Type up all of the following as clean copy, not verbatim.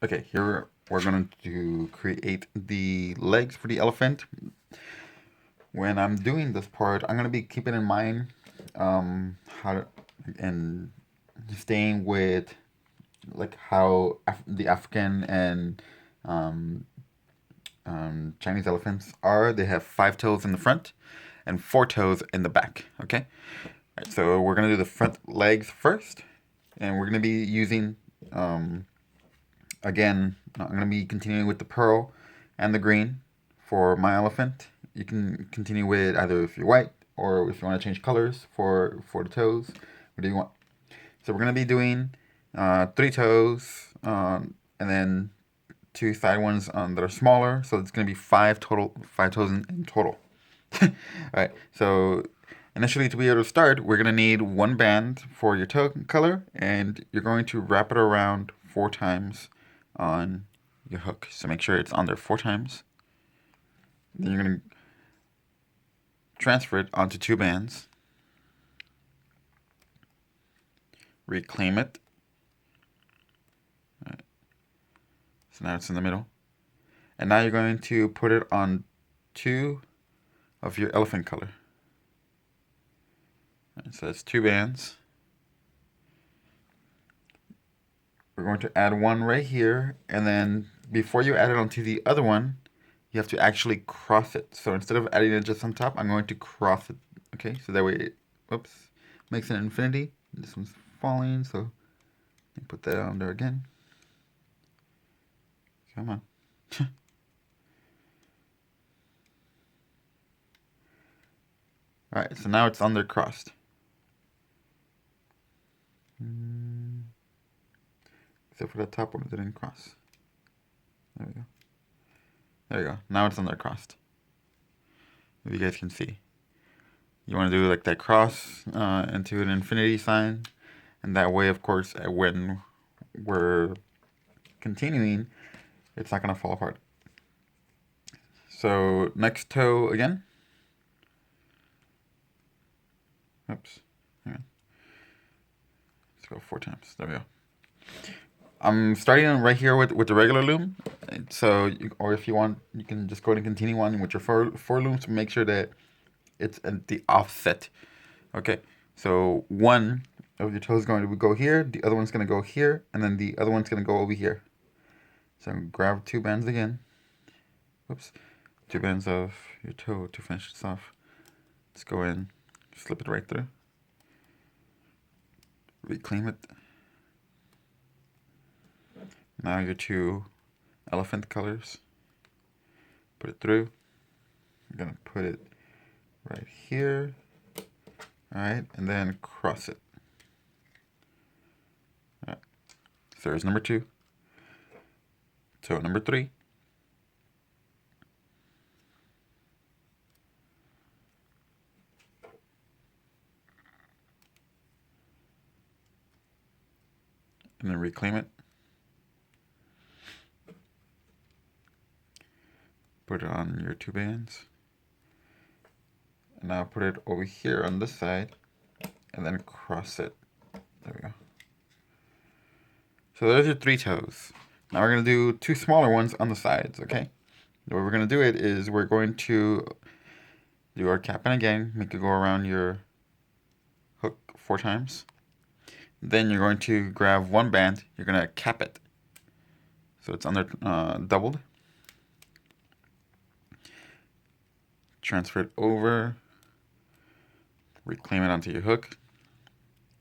Okay, here we're going to create the legs for the elephant. When I'm doing this part, I'm going to be keeping in mind how to, and staying with like how the African and um, Chinese elephants are. They have 5 toes in the front and 4 toes in the back. Okay, all right, so we're gonna do the front legs first, and we're gonna be using again. I'm gonna be continuing with the pearl and the green for my elephant. You can continue with either if you're white or if you want to change colors for the toes. What do you want? So we're gonna be doing 3 toes, and then 2 side ones that are smaller. So it's gonna be 5 toes in total. All right. So initially, to be able to start, we're gonna need one band for your toe color, and you're going to wrap it around 4 times on your hook. So make sure it's on there 4 times. Then you're gonna transfer it onto 2 bands, reclaim it. All right. So now it's in the middle, and now you're going to put it on 2 of your elephant color. All right, so that's 2 bands. We're going to add one right here, and then before you add it onto the other one, you have to actually cross it. So instead of adding it just on top, I'm going to cross it. Okay, so that way it, whoops, makes an infinity. This one's falling, so let me put that on there again. Come on. All right, so now it's on there crossed. Except for the top one, it didn't cross. There we go. There you go. Now it's on there crossed. If you guys can see. You want to do like that cross into an infinity sign. And that way, of course, when we're continuing, it's not going to fall apart. So next toe again. Oops. Hang on. Let's go 4 times. There we go. I'm starting right here with the regular loom. So, or if you want, you can just go ahead and continue on with your four looms to make sure that it's at the offset. Okay. So one of your toes is going to go here, the other one's going to go here, and then the other one's going to go over here. So grab 2 bands again. Whoops. 2 bands of your toe to finish this off. Let's go in, slip it right through. Reclaim it. Now your 2 elephant colors. Put it through. I'm going to put it right here. Alright, and then cross it. Alright. So there's number 2. Toe number 3. And then reclaim it. Put it on your 2 bands. And now put it over here on this side. And then cross it. There we go. So there's your 3 toes. Now we're going to do 2 smaller ones on the sides, okay? The way we're going to do it is we're going to do our capping again. Make it go around your hook 4 times. Then you're going to grab 1 band. You're going to cap it. So it's under doubled. Transfer it over. Reclaim it onto your hook.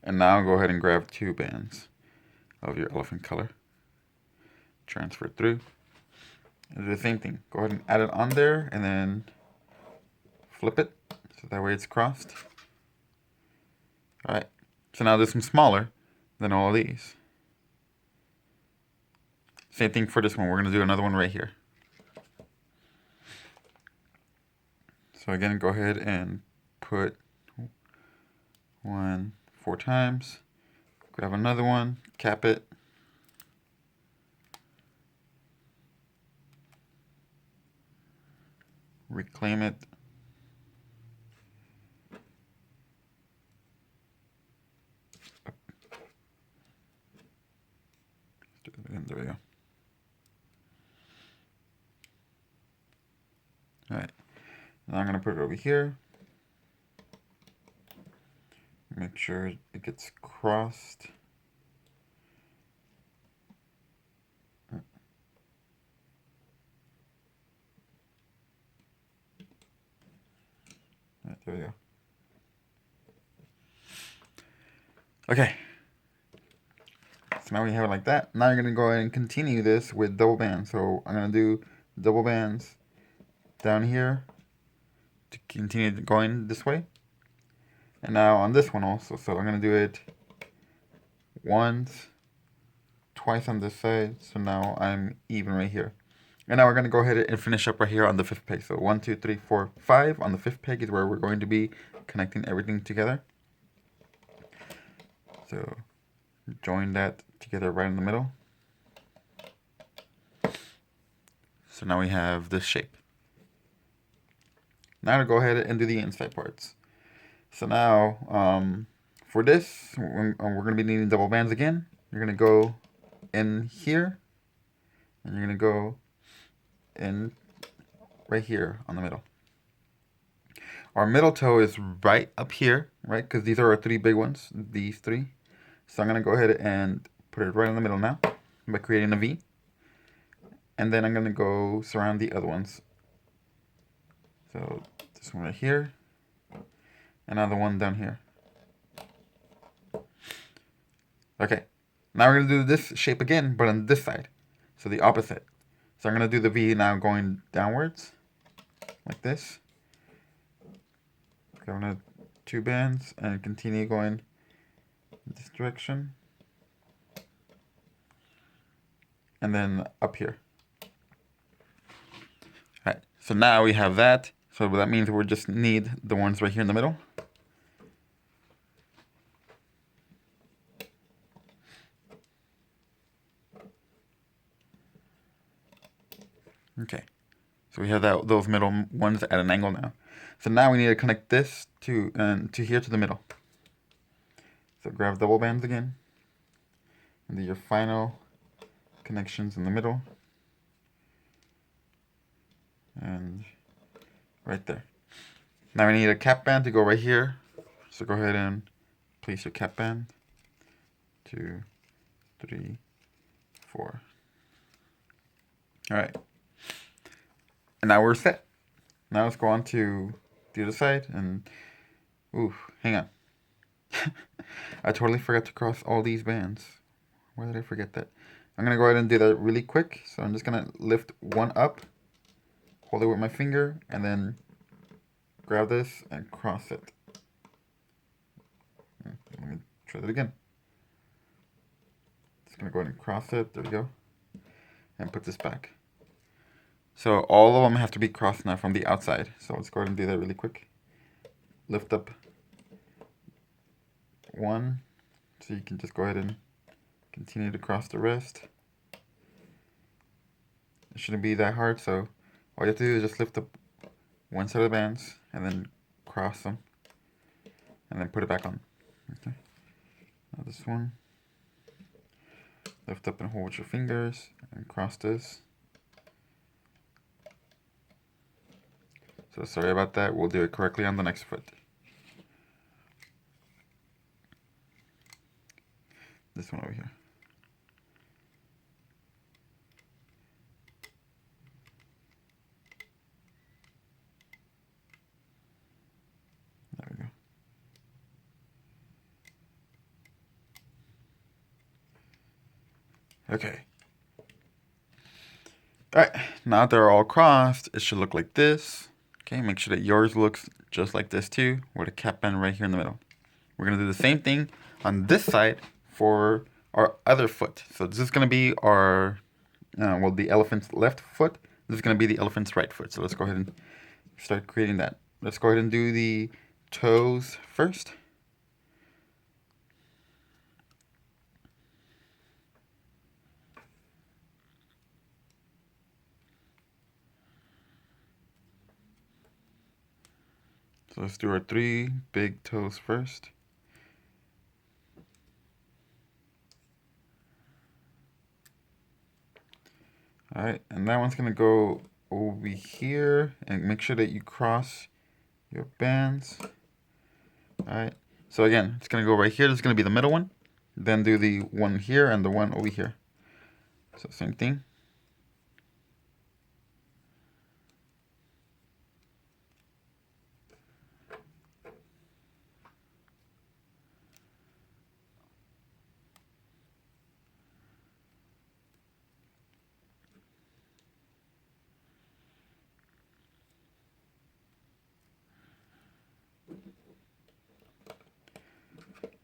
And now go ahead and grab 2 bands of your elephant color. Transfer it through. And do the same thing. Go ahead and add it on there and then flip it. So that way it's crossed. Alright. So now this one's smaller than all of these. Same thing for this one. We're going to do another one right here. So again, go ahead and put 1 4 times. Grab another one, cap it. Reclaim it. And there we go. gonna put it over here. Make sure it gets crossed. Right, there we go. Okay. So now we have it like that. Now you're gonna go ahead and continue this with double bands. So I'm gonna do double bands down here to continue going this way. And now on this one also. So I'm gonna do it once, twice on this side. So now I'm even right here. And now we're gonna go ahead and finish up right here on the 5th peg. So 1, 2, 3, 4, 5 on the 5th peg is where we're going to be connecting everything together. So join that together right in the middle. So now we have this shape. Now to go ahead and do the inside parts. So now for this, we're going to be needing double bands again. You're going to go in here, and you're going to go in right here on the middle. Our middle toe is right up here, right? Because these are our 3 big ones, these 3. So I'm going to go ahead and put it right in the middle now by creating a V. And then I'm going to go surround the other ones. So this one right here, another one down here. Okay, now we're going to do this shape again, but on this side. So the opposite. So I'm going to do the V now going downwards, like this. Going to 2 bands and continue going in this direction. And then up here. Alright, so now we have that. So that means we just need the ones right here in the middle. Okay, so we have those middle ones at an angle now. So now we need to connect this to here to the middle. So grab double bands again, and do your final connections in the middle, and right there. Now we need a cap band to go right here. So go ahead and place your cap band. 2, 3, 4. All right. And now we're set. Now let's go on to the other side and, ooh, hang on. I totally forgot to cross all these bands. Why did I forget that? I'm gonna go ahead and do that really quick. So I'm just gonna lift one up, hold it with my finger, and then grab this and cross it. Let me try that again. Just gonna go ahead and cross it, there we go. And put this back. So all of them have to be crossed now from the outside. So let's go ahead and do that really quick. Lift up one, so you can just go ahead and continue to cross the rest. It shouldn't be that hard, so all you have to do is just lift up one set of bands and then cross them and then put it back on. Okay. Now this one. Lift up and hold with your fingers and cross this. So sorry about that, we'll do it correctly on the next foot. This one over here. There we go. Okay. Alright, now that they're all crossed, it should look like this. Okay, make sure that yours looks just like this too, with a cap band right here in the middle. We're going to do the same thing on this side for our other foot. So this is going to be our, well, the elephant's left foot. This is going to be the elephant's right foot. So let's go ahead and start creating that. Let's go ahead and do the toes first. So let's do our 3 big toes first. Alright, and that one's going to go over here, and make sure that you cross your bands. Alright, so again, it's going to go right here. This is going to be the middle one. Then do the one here and the one over here. So same thing.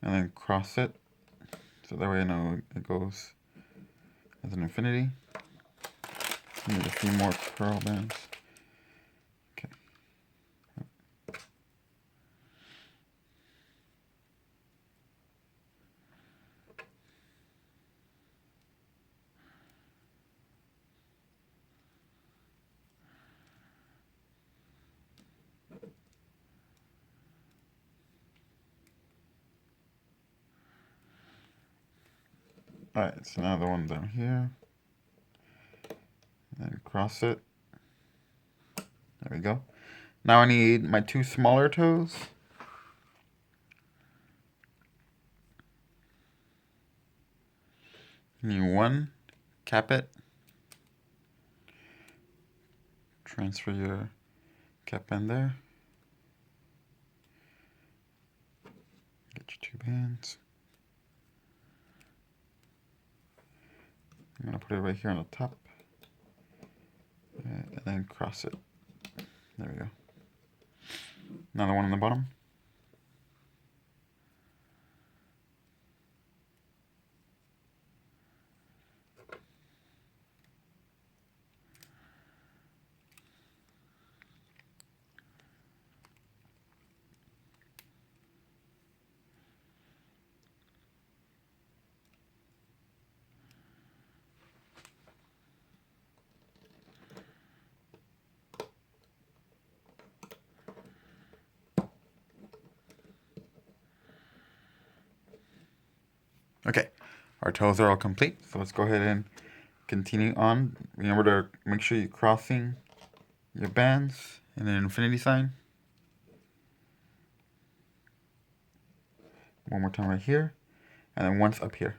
And then cross it. So that way I know it goes as an infinity. Need a few more pearl bands. Okay. Alright, so now the one down here. And then cross it. There we go. Now I need my two smaller toes. Need one, cap it. Transfer your cap band there. Get your two bands. I'm going to put it right here on the top. And then cross it. There we go. Another one on the bottom. Okay, our toes are all complete, so let's go ahead and continue on. Remember to make sure you're crossing your bands and an infinity sign. One more time right here, and then once up here.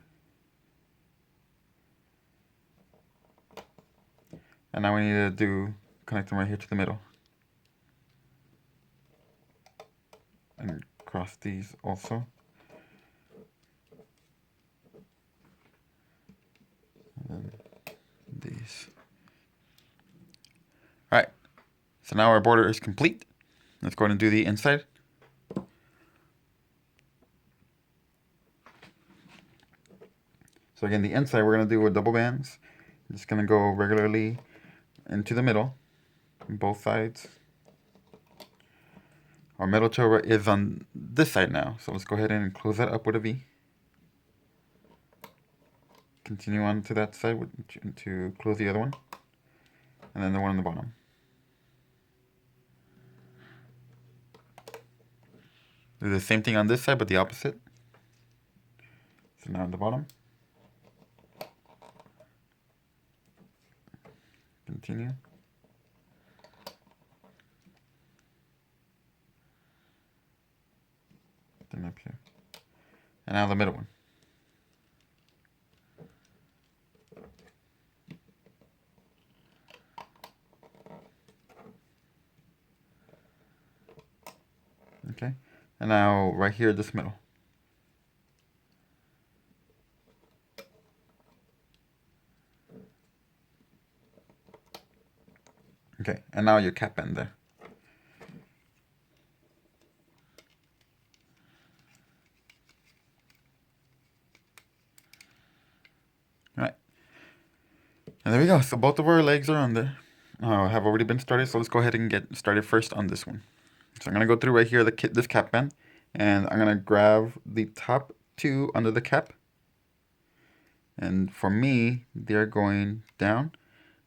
And now we need to connect them right here to the middle. And cross these also. And these. Alright, so now our border is complete. Let's go ahead and do the inside. So again, the inside we're going to do with double bands. I'm just going to go regularly into the middle, on both sides. Our middle toe is on this side now, so let's go ahead and close that up with a V. Continue on to that side to close the other one, and then the one on the bottom. Do the same thing on this side, but the opposite. So now on the bottom. Continue. Then up here. And now the middle one. Okay. And now right here, this middle. Okay, and now your cap band there. Alright. And there we go. So both of our legs are on there. Have already been started, so let's go ahead and get started first on this one. So I'm going to go through right here, this cap band, and I'm going to grab the top two under the cap. And for me, they're going down.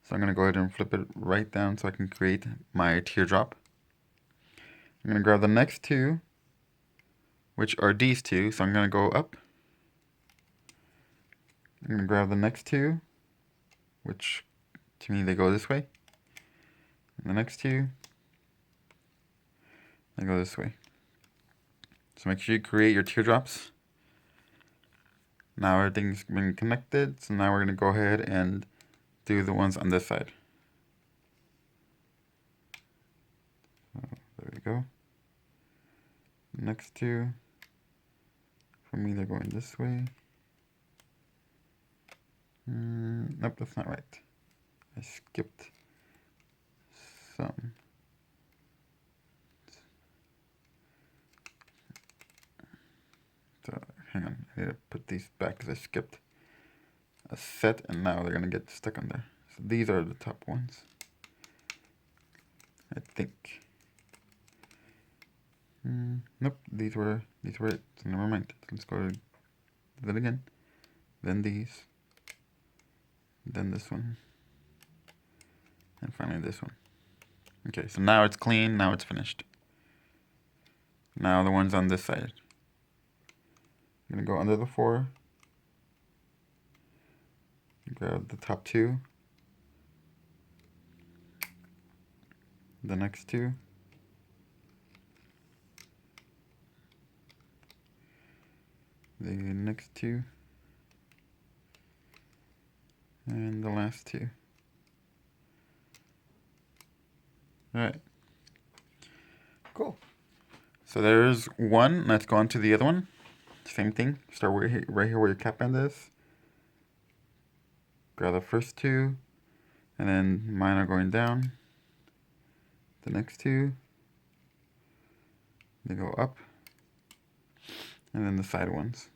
So I'm going to go ahead and flip it right down so I can create my teardrop. I'm going to grab the next two, which are these two. So I'm going to go up. I'm going to grab the next two, which to me they go this way. And the next two. They go this way. So make sure you create your teardrops. Now everything's been connected, so now we're going to go ahead and do the ones on this side. So there we go. Next two, for me they're going this way. Nope, that's not right. I skipped some. So hang on, I need to put these back because I skipped a set and now they're gonna get stuck on there. So these are the top ones, I think. Nope, these were it. So never mind. Let's go to that again. Then these. Then this one. And finally this one. Okay, so now it's clean, now it's finished. Now the ones on this side. I'm gonna go under the 4. Grab the top 2. The next 2. The next 2. And the last 2. Alright. Cool. So there's one. Let's go on to the other one. Same thing. Start right here where your cap band is. Grab the first 2. And then mine are going down. The next 2. They go up. And then the side ones.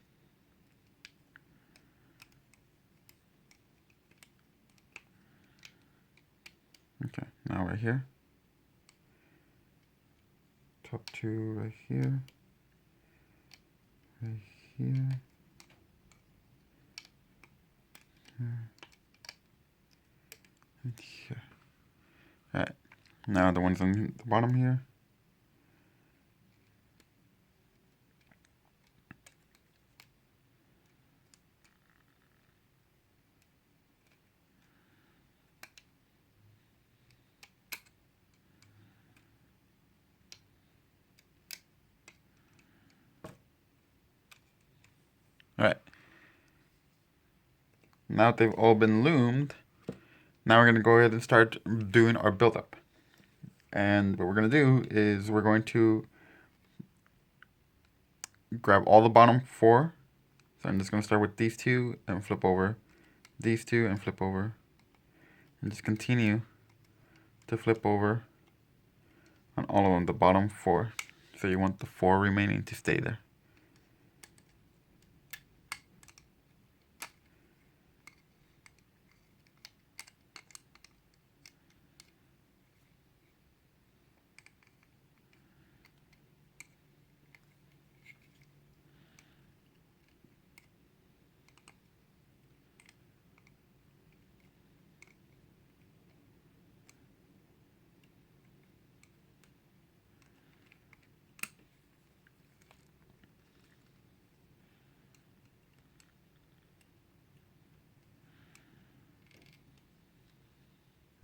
Okay, now right here. Top 2 right here. Right here. Here. And here. Alright, now the ones on the bottom here. Alright. Now that they've all been loomed, now we're going to go ahead and start doing our build-up. And what we're going to do is we're going to grab all the bottom 4. So I'm just going to start with these 2 and flip over. These 2 and flip over. And just continue to flip over on all of them, the bottom 4. So you want the 4 remaining to stay there.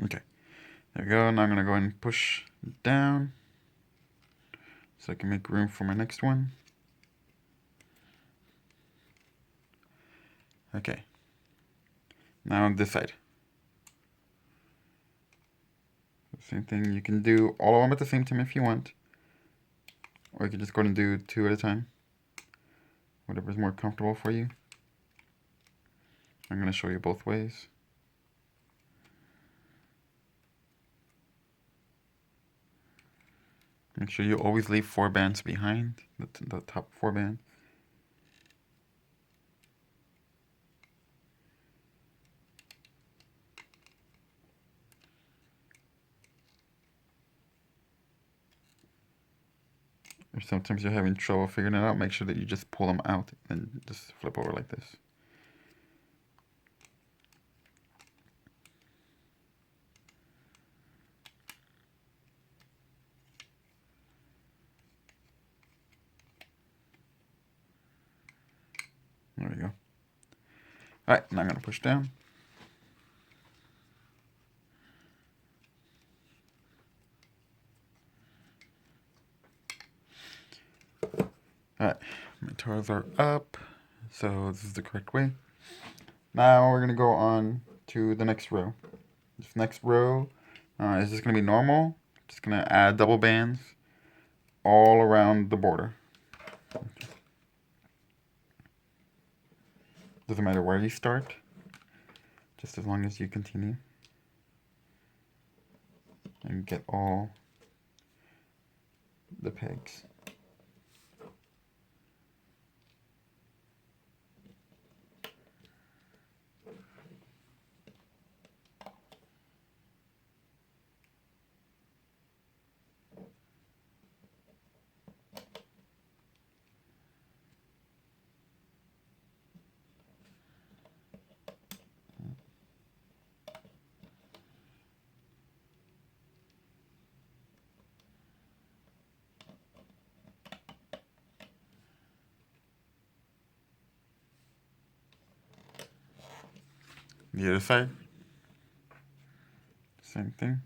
Okay, there we go. Now I'm going to go ahead and push down so I can make room for my next one. Okay, now on this side. Same thing, you can do all of them at the same time if you want. Or you can just go ahead and do 2 at a time. Whatever's more comfortable for you. I'm going to show you both ways. Make sure you always leave 4 bands behind, the top 4 bands. If sometimes you're having trouble figuring it out, make sure that you just pull them out and just flip over like this. There we go. Alright, now I'm going to push down. toes are up, so this is the correct way. Now we're gonna go on to the next row. This next row is just gonna be normal. Just gonna add double bands all around the border. Doesn't matter where you start, just as long as you continue and get all the pegs. The other side, same thing.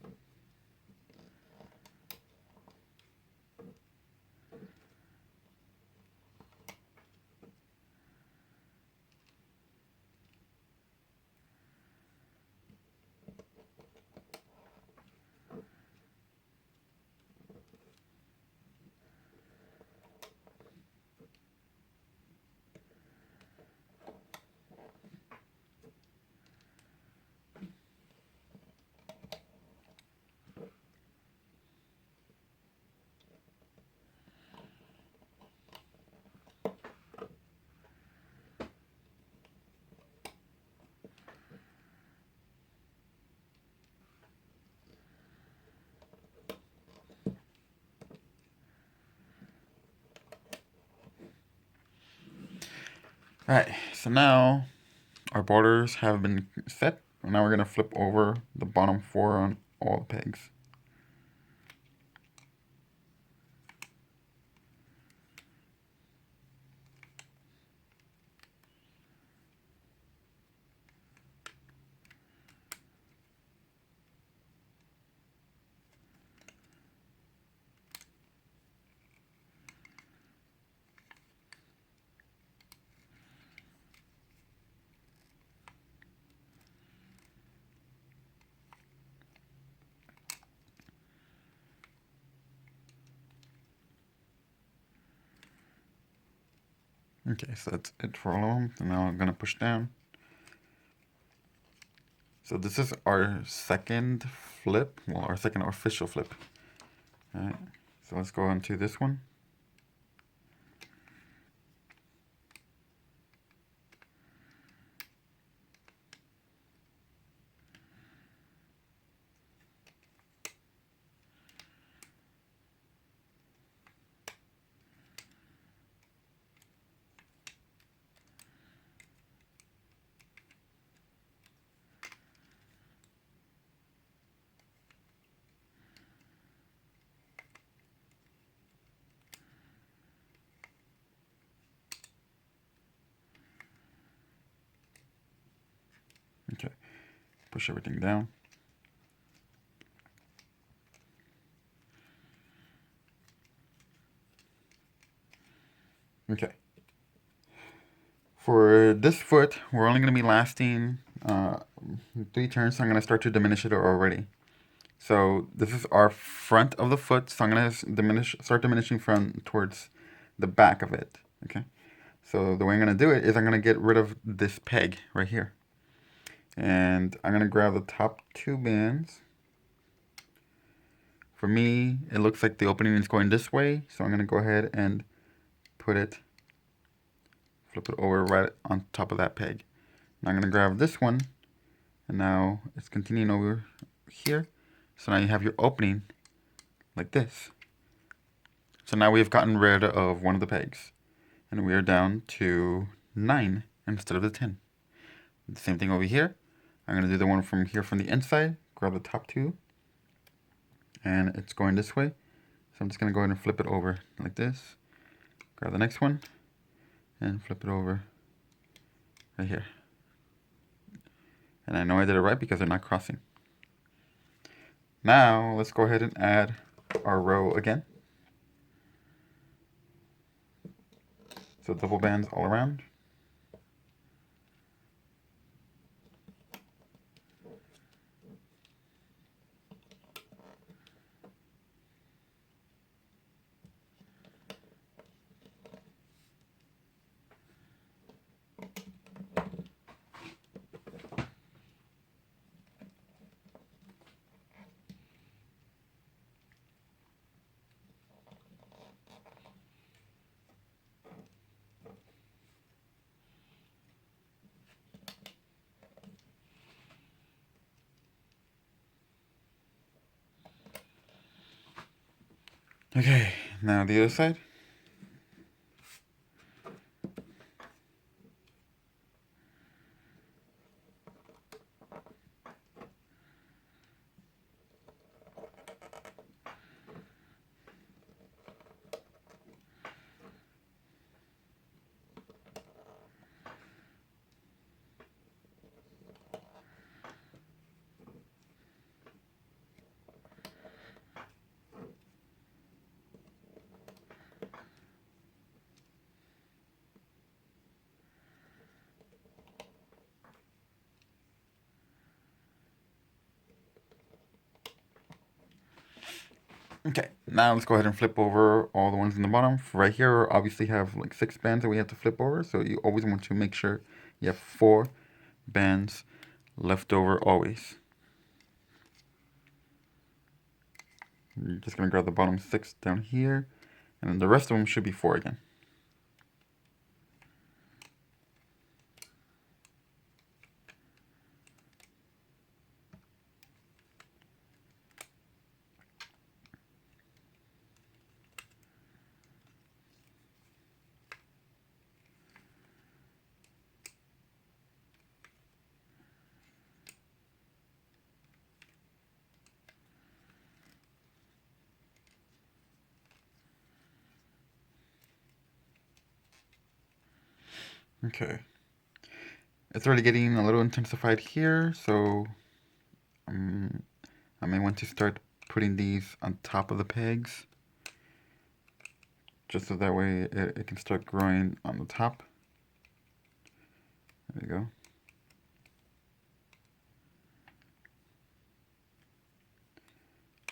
Alright, so now our borders have been set. Now we're going to flip over the bottom 4 on all the pegs. Okay, so that's it for all of them. So now I'm going to push down. So this is our second flip, well, our second official flip. Alright, so let's go on to this one. Okay, push everything down. Okay. For this foot, we're only going to be lasting 3 turns, so I'm going to start to diminish it already. So this is our front of the foot, so I'm going to start diminishing from towards the back of it. Okay. So the way I'm going to do it is I'm going to get rid of this peg right here. And I'm going to grab the top 2 bands. For me, it looks like the opening is going this way, so I'm going to go ahead and flip it over right on top of that peg. Now I'm going to grab this one, and now it's continuing over here. So now you have your opening like this. So now we've gotten rid of one of the pegs, and we are down to 9 instead of the 10. The same thing over here. I'm going to do the one from here from the inside, grab the top 2, and it's going this way. So I'm just going to go ahead and flip it over like this. Grab the next one, and flip it over right here. And I know I did it right because they're not crossing. Now let's go ahead and add our row again. So double bands all around. Okay, now the other side. Okay, now let's go ahead and flip over all the ones in the bottom. Right here, obviously have like 6 bands that we have to flip over, so you always want to make sure you have 4 bands left over always. You're just gonna grab the bottom 6 down here, and then the rest of them should be 4 again. Okay. It's already getting a little intensified here, so I may want to start putting these on top of the pegs, just so that way it can start growing on the top. There we go.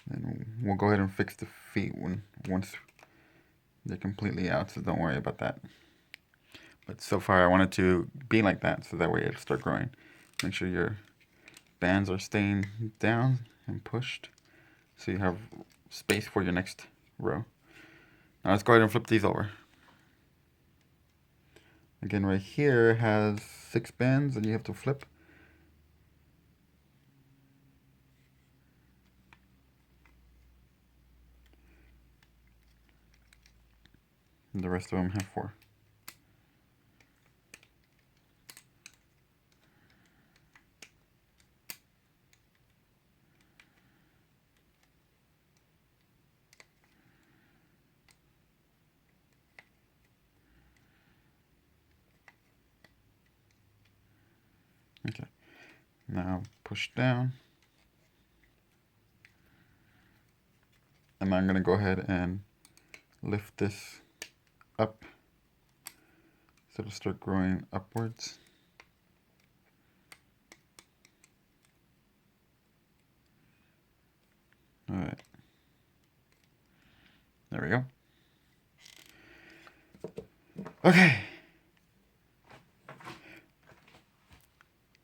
Then we'll go ahead and fix the feet once they're completely out, so don't worry about that. But so far I want it to be like that, so that way it'll start growing. Make sure your bands are staying down and pushed, so you have space for your next row. Now let's go ahead and flip these over. Again, right here has 6 bands that you have to flip. And the rest of them have 4. Okay, now push down. And I'm going to go ahead and lift this up so it'll start growing upwards. All right, there we go. Okay.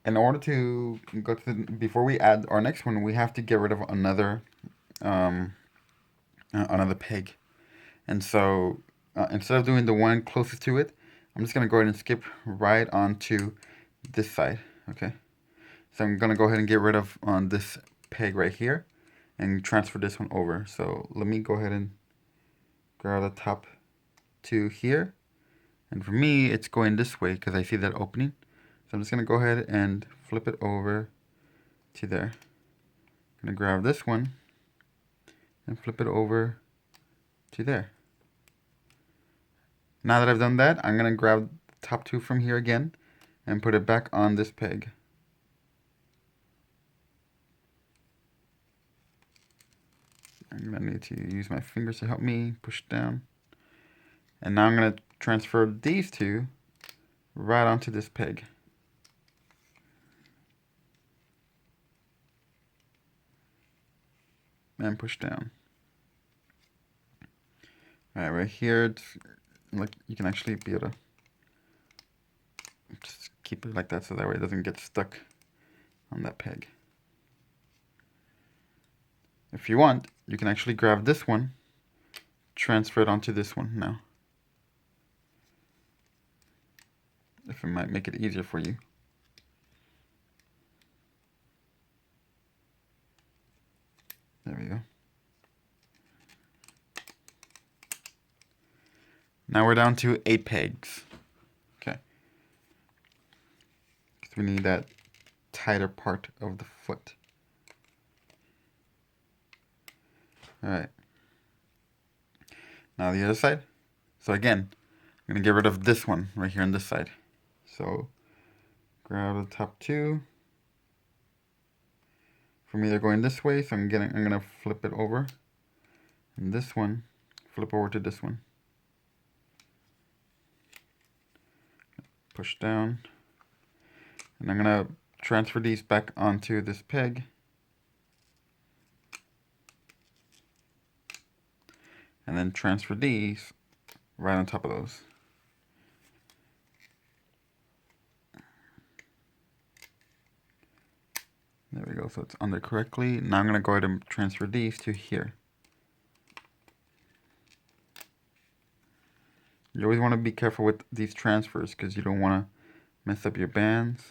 In order to go to before we add our next one, we have to get rid of another peg. And so instead of doing the one closest to it, I'm just gonna go ahead and skip right onto this side. Okay. So I'm gonna go ahead and get rid of this peg right here and transfer this one over. So let me go ahead and grab the top 2 here. And for me, it's going this way because I see that opening. So I'm just going to go ahead and flip it over to there. I'm going to grab this one and flip it over to there. Now that I've done that, I'm going to grab the top 2 from here again and put it back on this peg. I'm going to need to use my fingers to help me push down. And now I'm going to transfer these two right onto this peg. And push down. Alright, right here, it's like you can actually be able to just keep it like that so that way it doesn't get stuck on that peg. If you want, you can actually grab this one, transfer it onto this one now. If it might make it easier for you. There we go. Now we're down to 8 pegs. Okay. Because we need that tighter part of the foot. Alright. Now the other side. So again, I'm going to get rid of this one right here on this side. So grab the top two. For me, they're going this way, so I'm gonna flip it over. And this one, flip over to this one. Push down. And I'm gonna transfer these back onto this peg. And then transfer these right on top of those. There we go, so it's under correctly. Now I'm going to go ahead and transfer these to here. You always want to be careful with these transfers because you don't want to mess up your bands.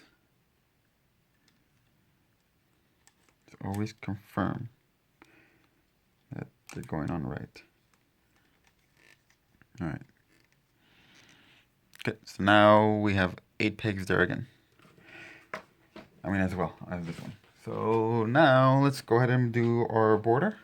So always confirm that they're going on right. Alright. Okay, so now we have 8 pegs there again. I mean as well as this one. So now let's go ahead and do our border.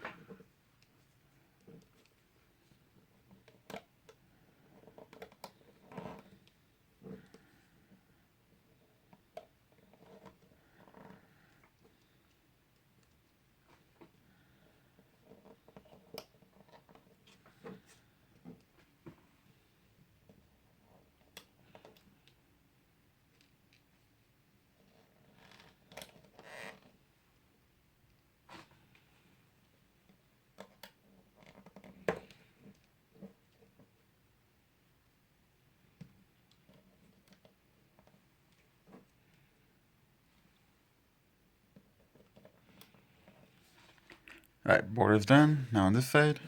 Alright, border's done. Now on this side.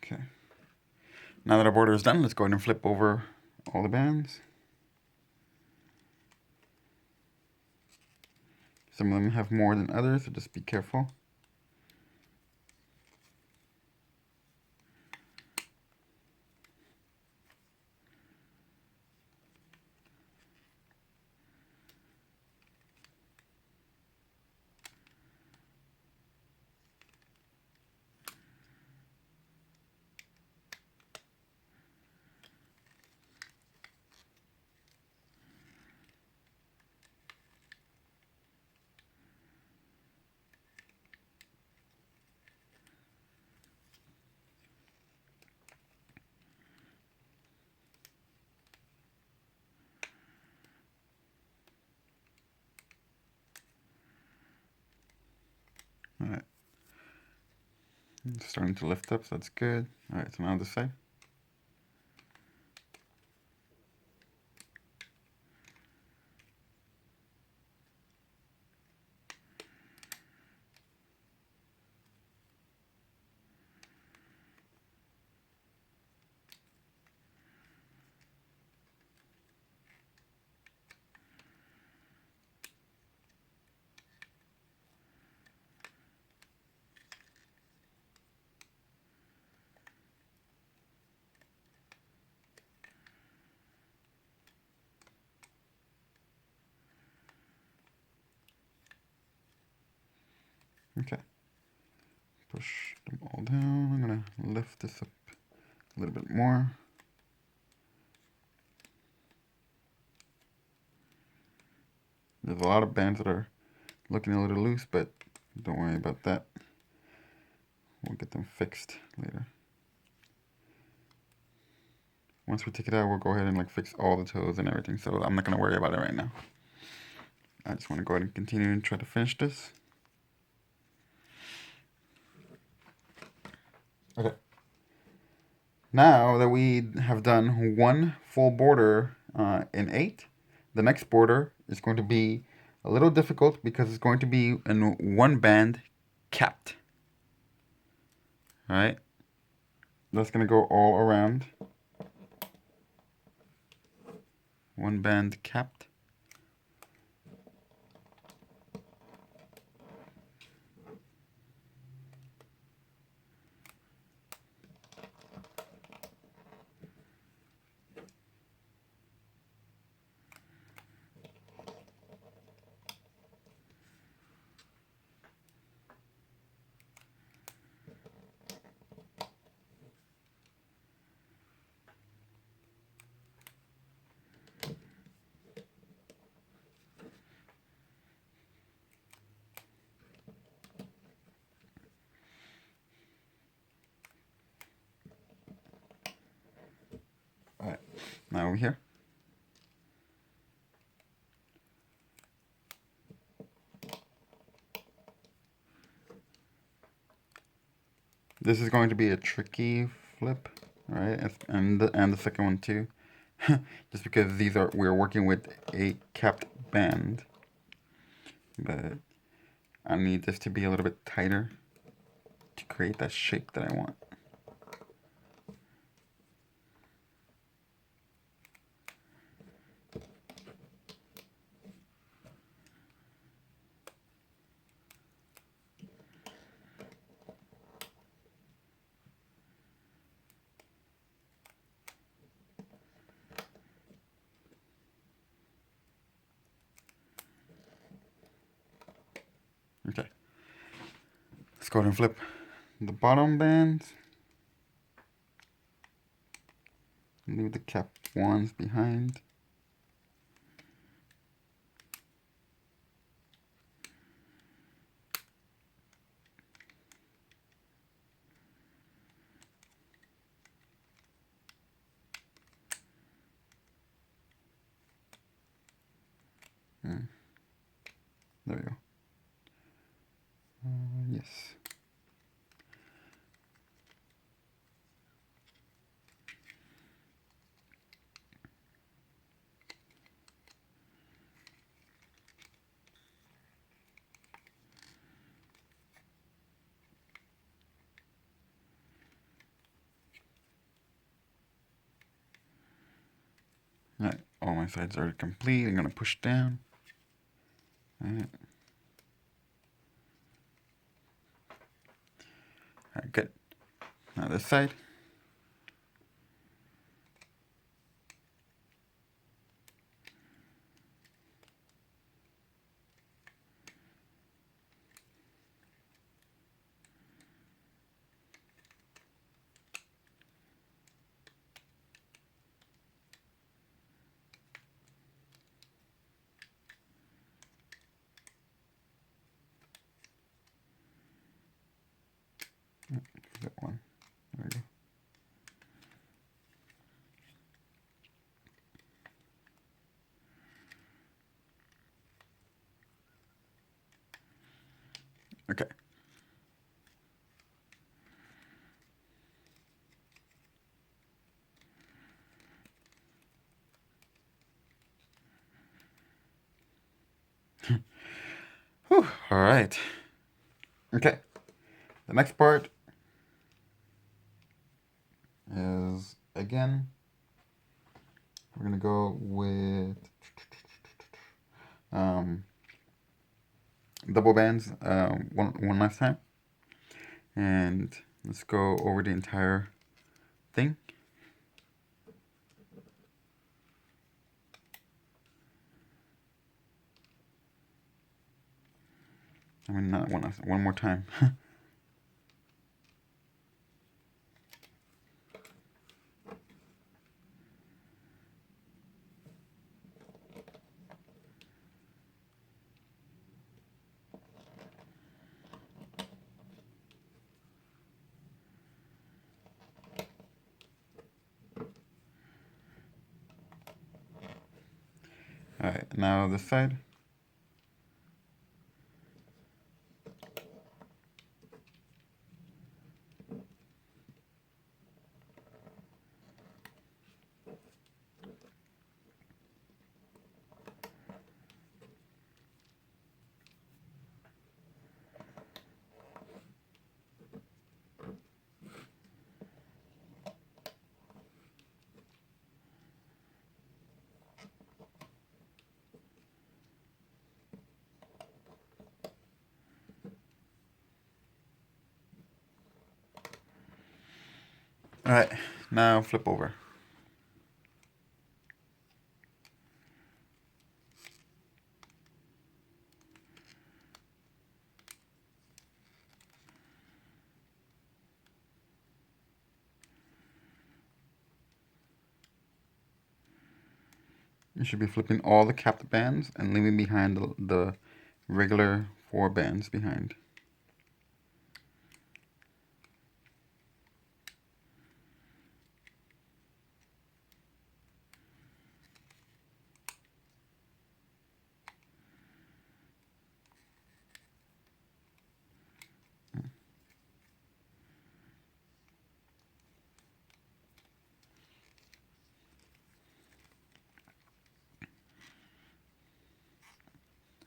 Okay. Now that our border is done, let's go ahead and flip over all the bands. Some of them have more than others, so just be careful. Alright. It's starting to lift up, so that's good. Alright, so now this side. Okay. Push them all down. I'm gonna lift this up a little bit more. There's a lot of bands that are looking a little loose, but don't worry about that. We'll get them fixed later. Once we take it out, we'll go ahead and like fix all the toes and everything. So I'm not gonna worry about it right now. I just want to go ahead and continue and try to finish this. Okay. Now that we have done one full border in 8, the next border is going to be a little difficult because it's going to be in one band capped. All right. That's going to go all around. One band capped. All right. Now over here. This is going to be a tricky flip, right? And the second one too, just because we're working with a capped band, but I need this to be a little bit tighter to create that shape that I want. Okay, let's go ahead and flip the bottom bands. Leave the cap ones behind. There we go. Yes. All right, all my sides are complete. I'm gonna push down. All right. All right, good. Now this side. That one. There we go. Okay. Whew, all right. Okay. The next part is, again, we're going to go with double bands one last time. And let's go over the entire thing. I mean, not one more time. All right, now this side. All right, now flip over. You should be flipping all the capped bands and leaving behind the regular 4 bands behind.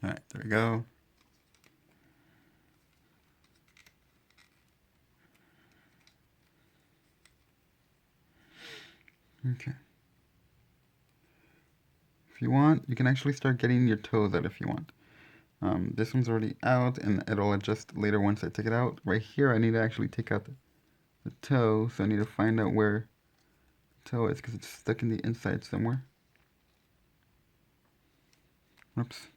All right, there we go. Okay. If you want, you can actually start getting your toes out if you want. This one's already out, and it'll adjust later once I take it out. Right here, I need to actually take out the toe, so I need to find out where the toe is because it's stuck in the inside somewhere. Oops.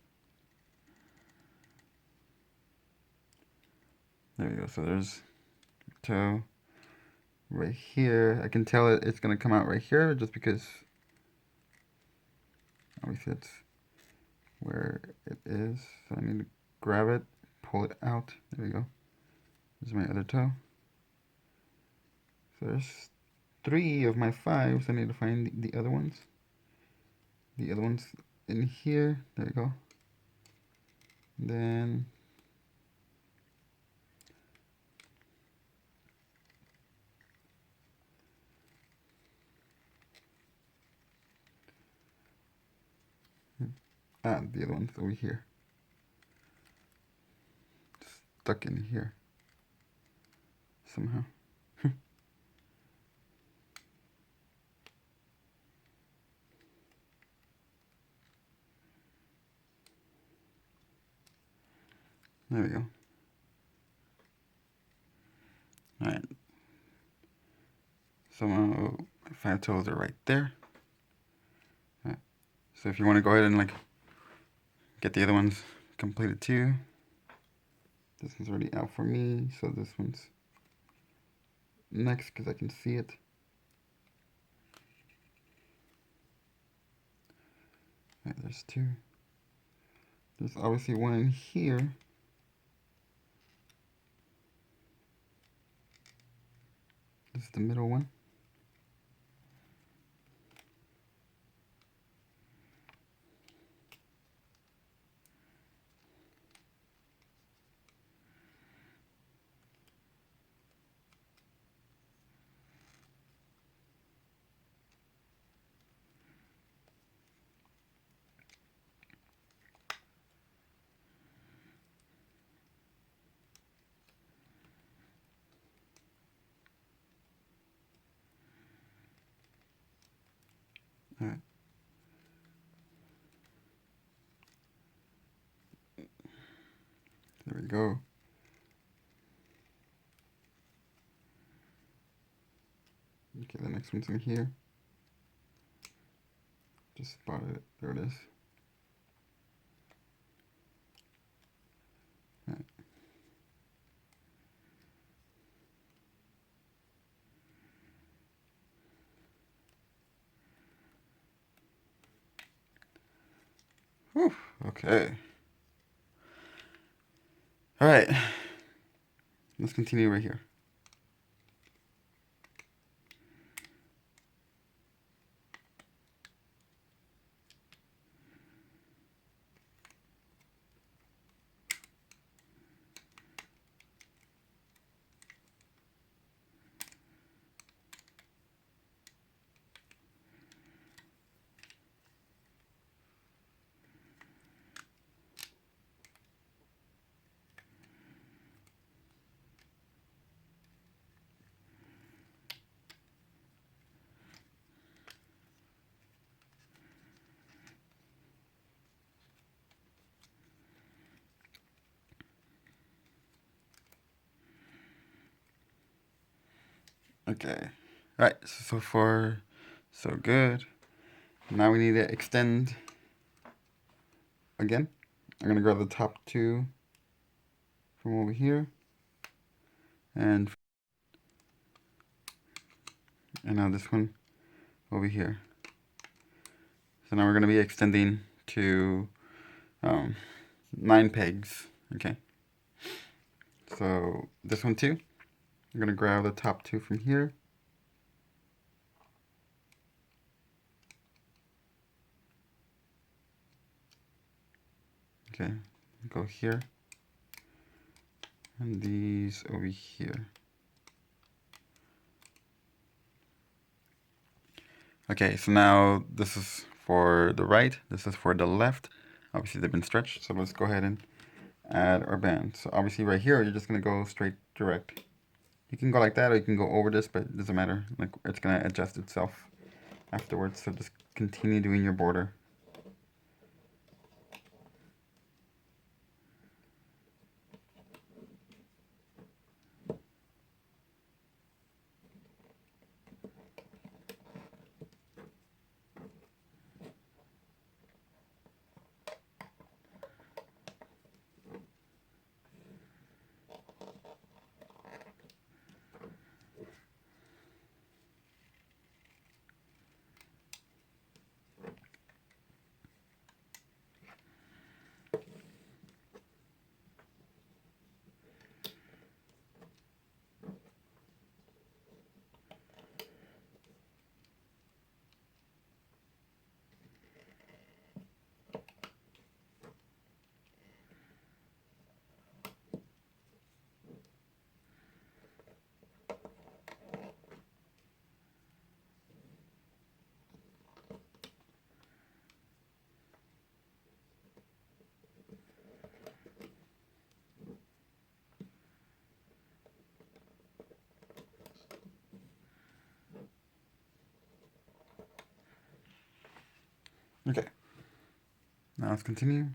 There we go. So there's the toe right here. I can tell it's going to come out right here just because obviously that's where it is. So I need to grab it, pull it out. There we go. There's my other toe. So there's 3 of my 5, so I need to find the other ones. The other ones in here. There you go. And then the other one's over here. Stuck in here somehow. There we go. Alright. So my 5 toes are right there. Right. So if you want to go ahead and like get the other ones completed too. This one's already out for me, so this one's next because I can see it. Right, there's 2. There's obviously one in here. This is the middle one. All right. There we go. Okay, the next one's in here. Just spotted it. There it is. All right. Whew, okay. All right. Let's continue right here. Okay. All right. So far, so good. Now we need to extend again. I'm gonna grab the top two from over here, and now this one over here. So now we're gonna be extending to 9 pegs. Okay. So this one too. I'm gonna grab the top two from here. Okay, go here. And these over here. Okay, so now this is for the right, this is for the left. Obviously they've been stretched, so let's go ahead and add our band. So obviously right here, you're just gonna go straight direct. You can go like that or you can go over this, but it doesn't matter. Like, it's gonna adjust itself afterwards, so just continue doing your border. Okay, now let's continue.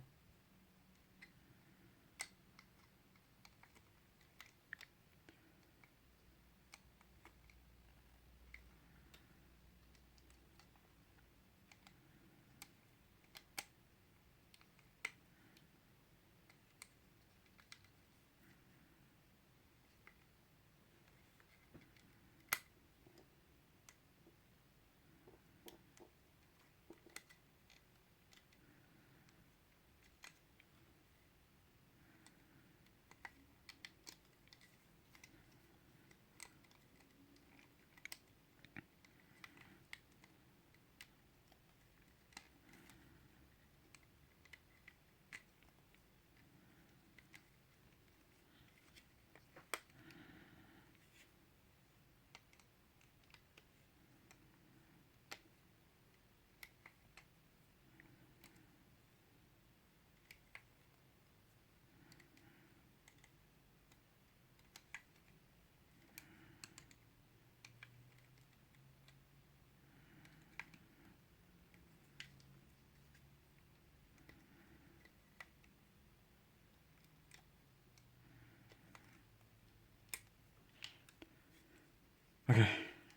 Okay,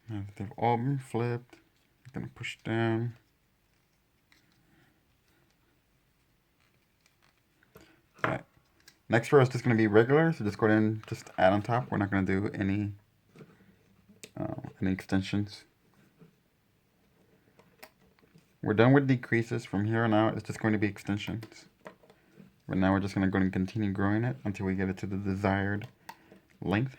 now that they've all been flipped, I'm gonna push down. All right. Next row is just gonna be regular, so just go ahead and just add on top. We're not gonna do any extensions. We're done with decreases. From here on out, it's just going to be extensions. But now we're just going to go and continue growing it until we get it to the desired length.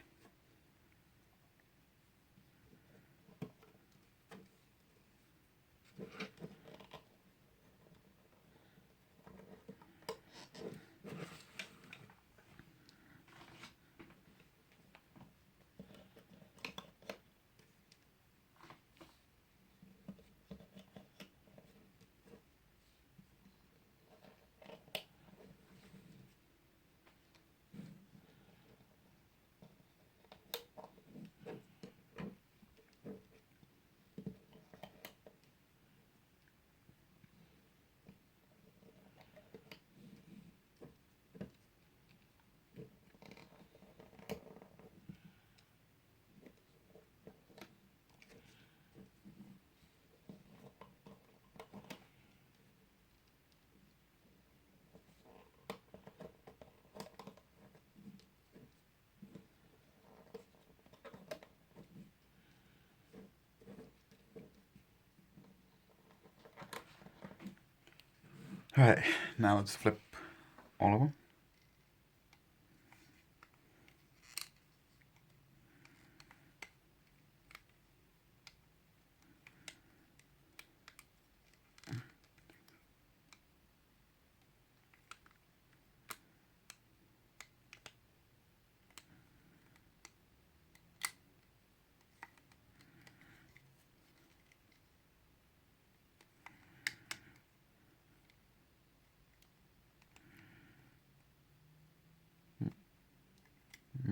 Alright, now let's flip all of them.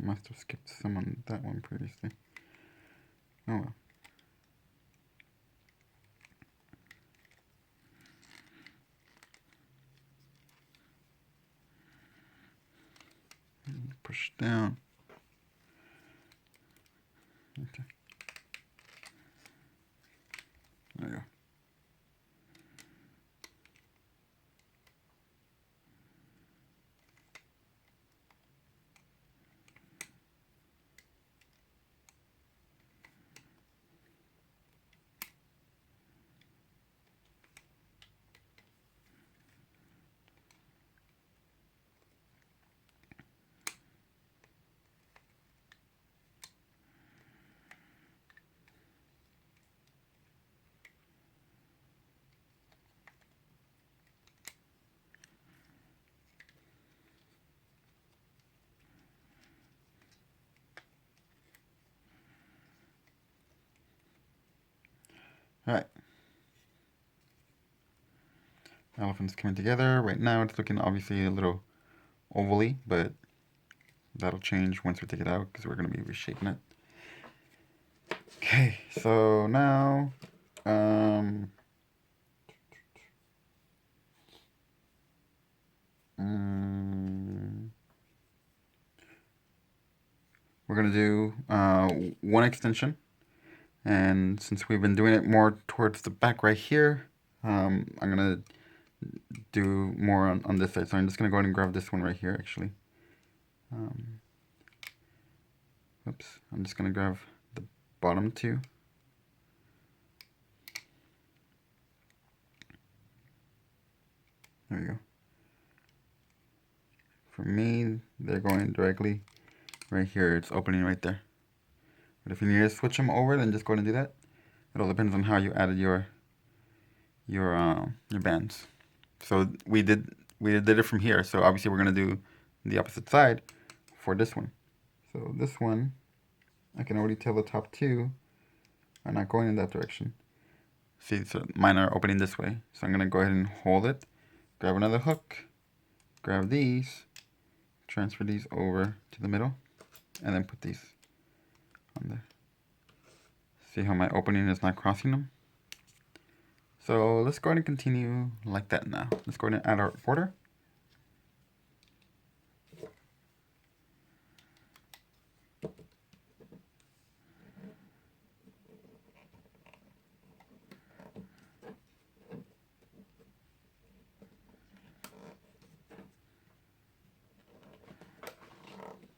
Must have skipped some on that one previously. Oh well. Push down. Okay. There you go. Alright. Elephant's coming together. Right now it's looking obviously a little ovally, but that'll change once we take it out because we're going to be reshaping it. Okay, so now we're going to do one extension. And since we've been doing it more towards the back right here, I'm going to do more on this side. So I'm just going to go ahead and grab this one right here, actually. Oops, I'm just going to grab the bottom two. There we go. For me, they're going directly right here. It's opening right there. But if you need to switch them over, then just go ahead and do that. It all depends on how you added your bands. So we did it from here. So obviously we're gonna do the opposite side for this one. So this one, I can already tell the top two are not going in that direction. See, so mine are opening this way. So I'm gonna go ahead and hold it, grab another hook, grab these, transfer these over to the middle, and then put these on there. See how my opening is not crossing them? So let's go ahead and continue like that now. Let's go ahead and add our border.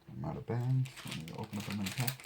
I'm out of bands. Let me open up another pack.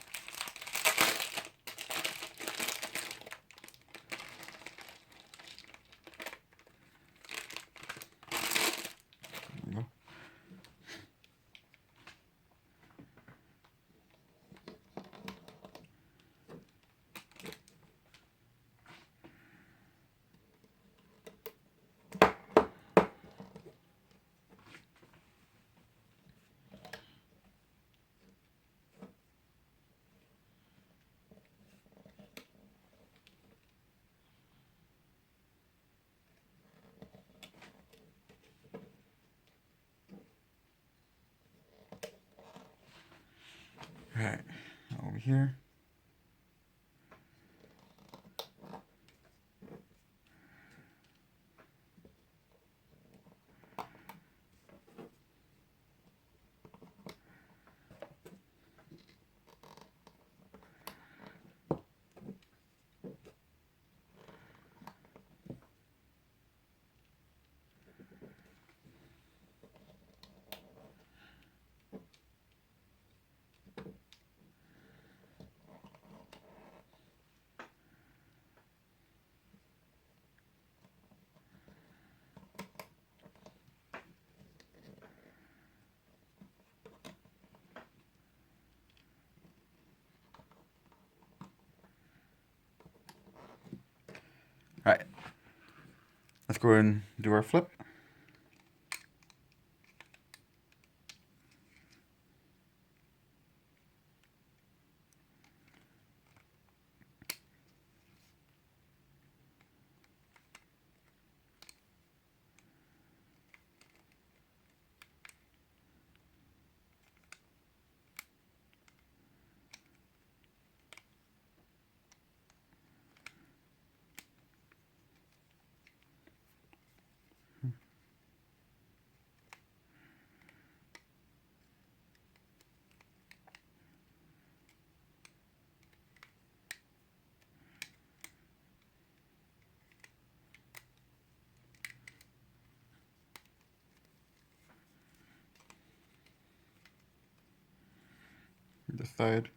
here. All right, let's go ahead and do our flip. This side.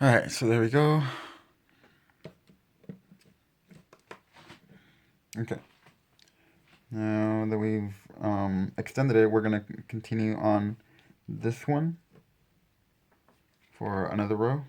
All right, so there we go. Okay. Now that we've extended it, we're going to continue on this one for another row.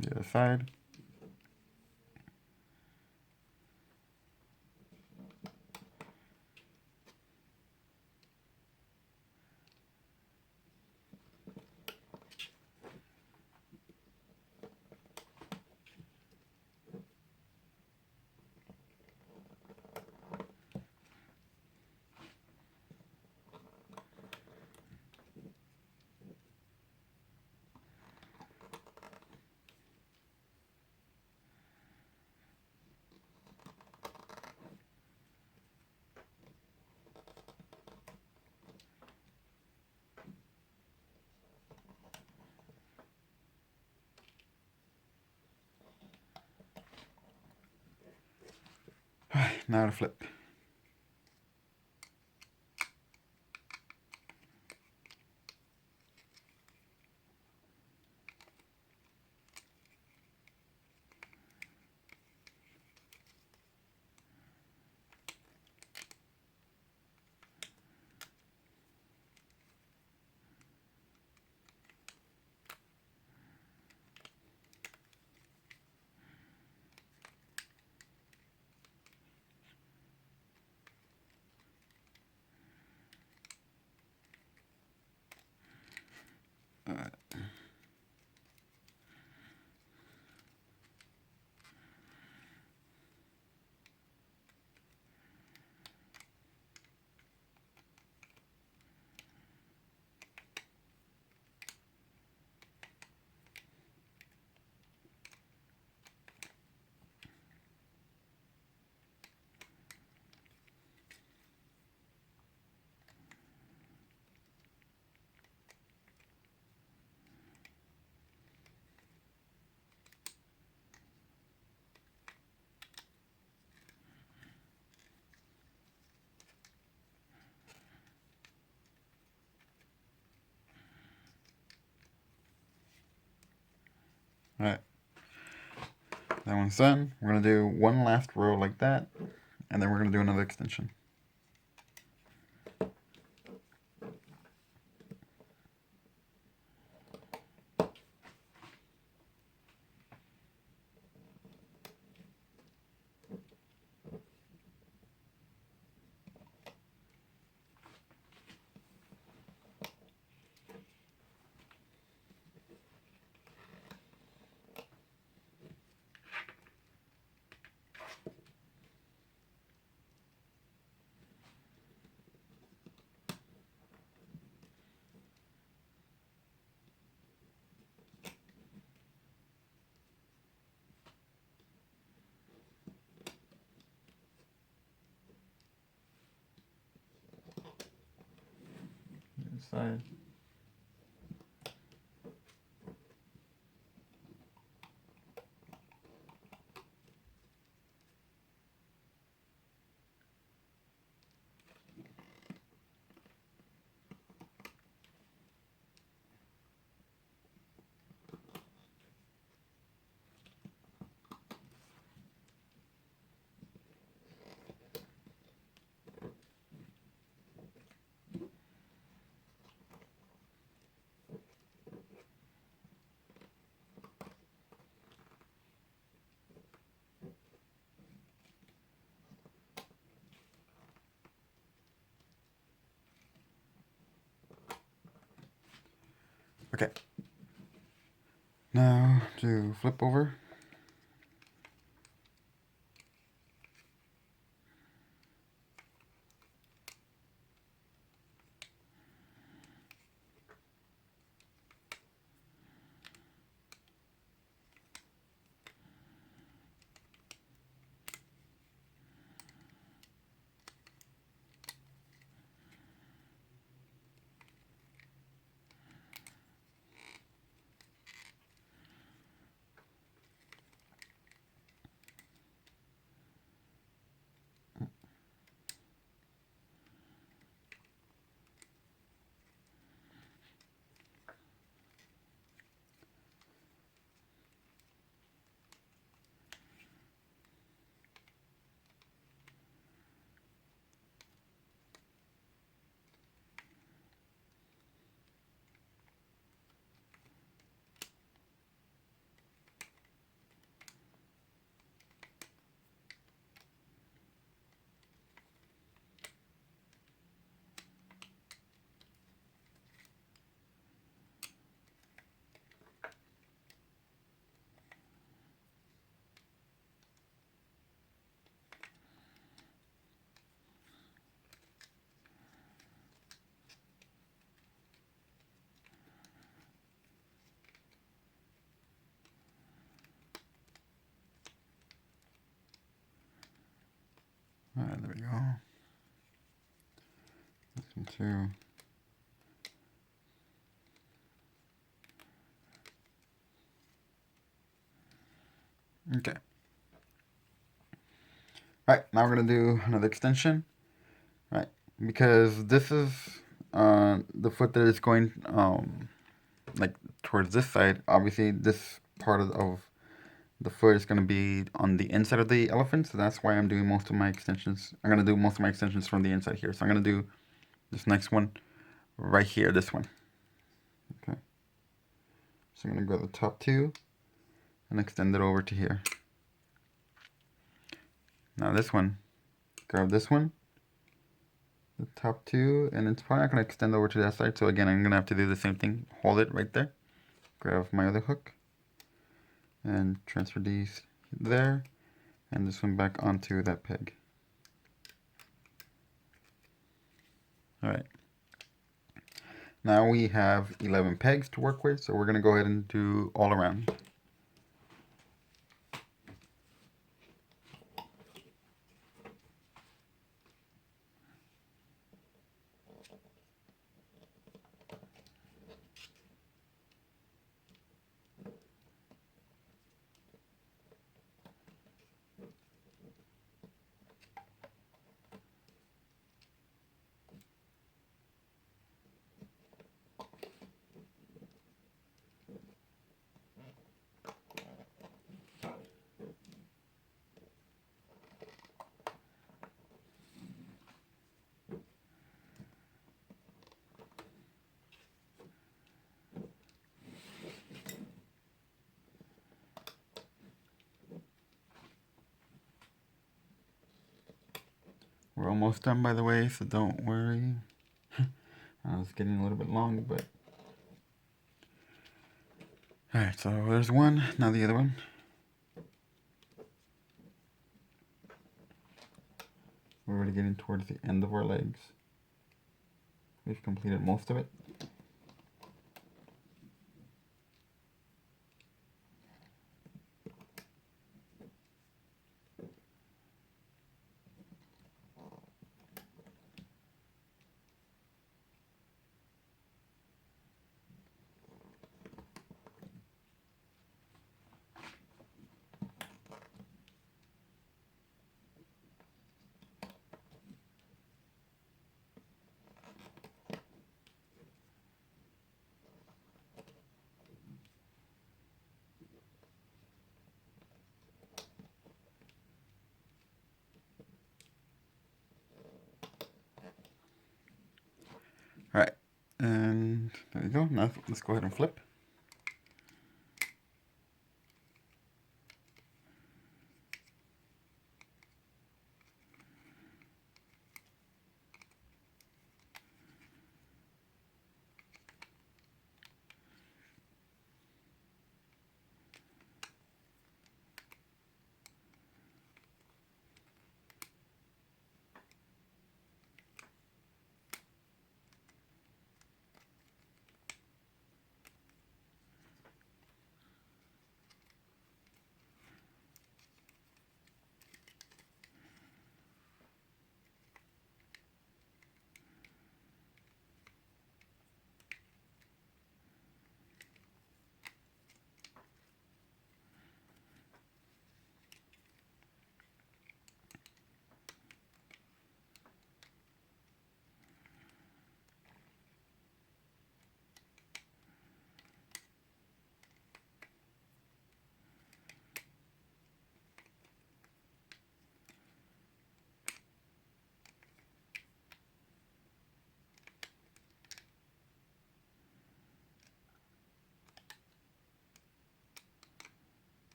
The other side. All right, now to flip. Alright, that one's done. We're going to do one last row like that, and then we're going to do another extension. Side. Okay. Now to flip over. Alright, there we go. This one too. Okay. Alright, now we're going to do another extension. Right, because this is the foot that is going like towards this side. Obviously, this part of the foot is going to be on the inside of the elephant, so that's why I'm doing most of my extensions. I'm going to do most of my extensions from the inside here. So I'm going to do this next one right here, this one. Okay. So I'm going to go to the top two and extend it over to here. Now this one, grab this one, the top two, and it's probably not going to extend over to that side. So again, I'm going to have to do the same thing. Hold it right there. Grab my other hook and transfer these there, and this one back onto that peg. Alright, now we have 11 pegs to work with, so we're going to go ahead and do all around. We're almost done, by the way, so don't worry. I was getting a little bit long, but... Alright, so there's one, now the other one. We're already getting towards the end of our legs. We've completed most of it. Alright, and there you go. Now let's go ahead and flip.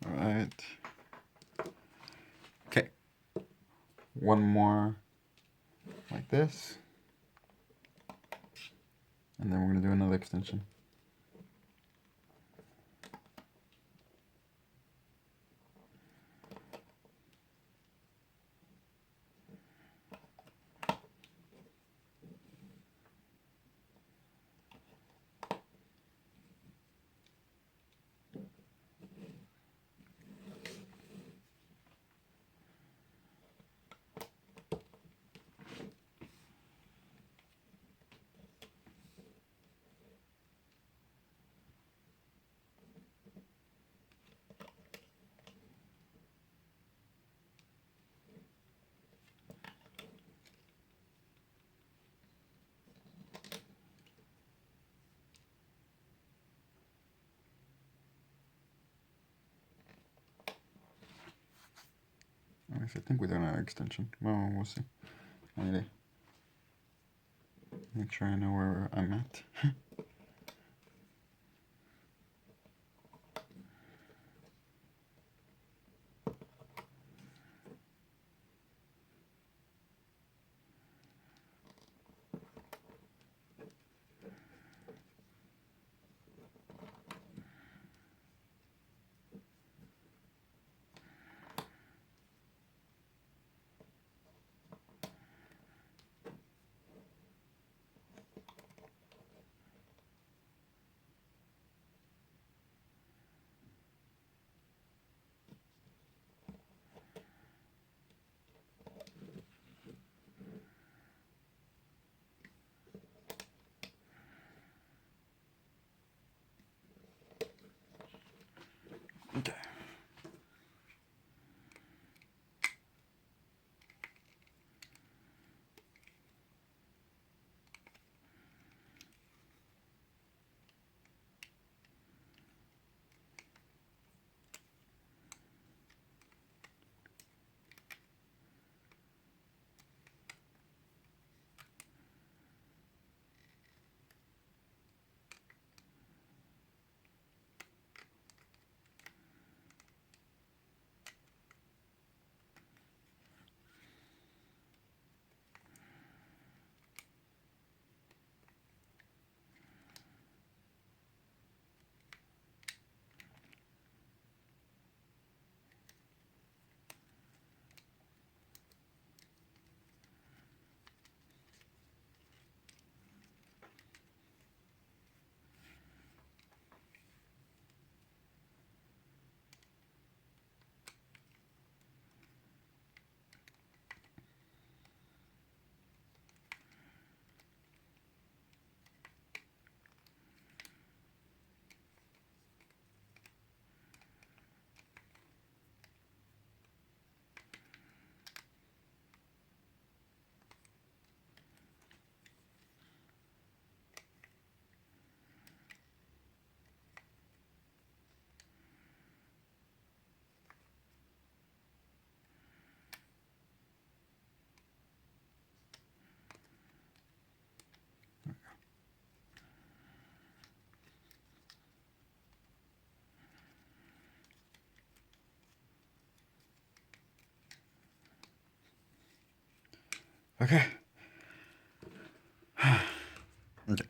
Alright. Okay. One more like this. And then we're going to do another extension. I think we're doing an extension. Well, we'll see. I need to make sure I know where I'm at. Okay. Okay.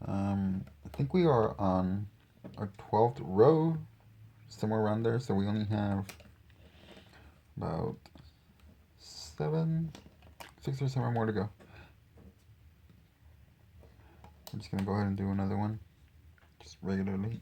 I think we are on our 12th row, somewhere around there, so we only have about 6 or 7 more to go. I'm just gonna go ahead and do another one, just regularly.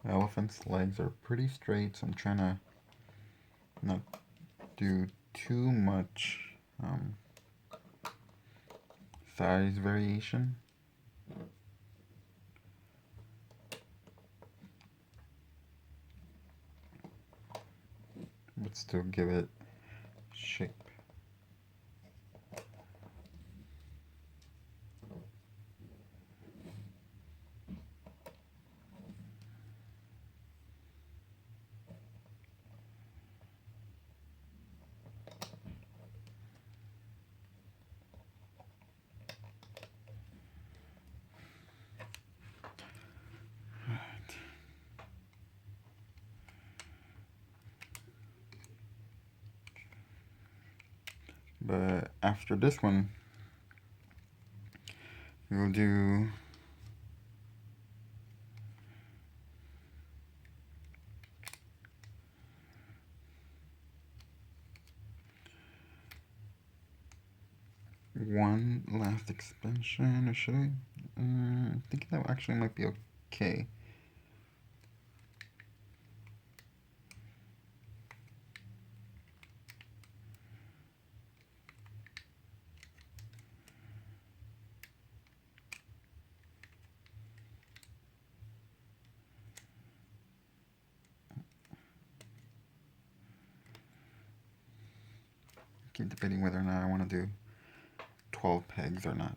The elephant's legs are pretty straight, so I'm trying to not do too much size variation. But still give it shape. But after this one, we'll do one last expansion, or should I? I think that actually might be okay. Keep debating whether or not I want to do 12 pegs or not.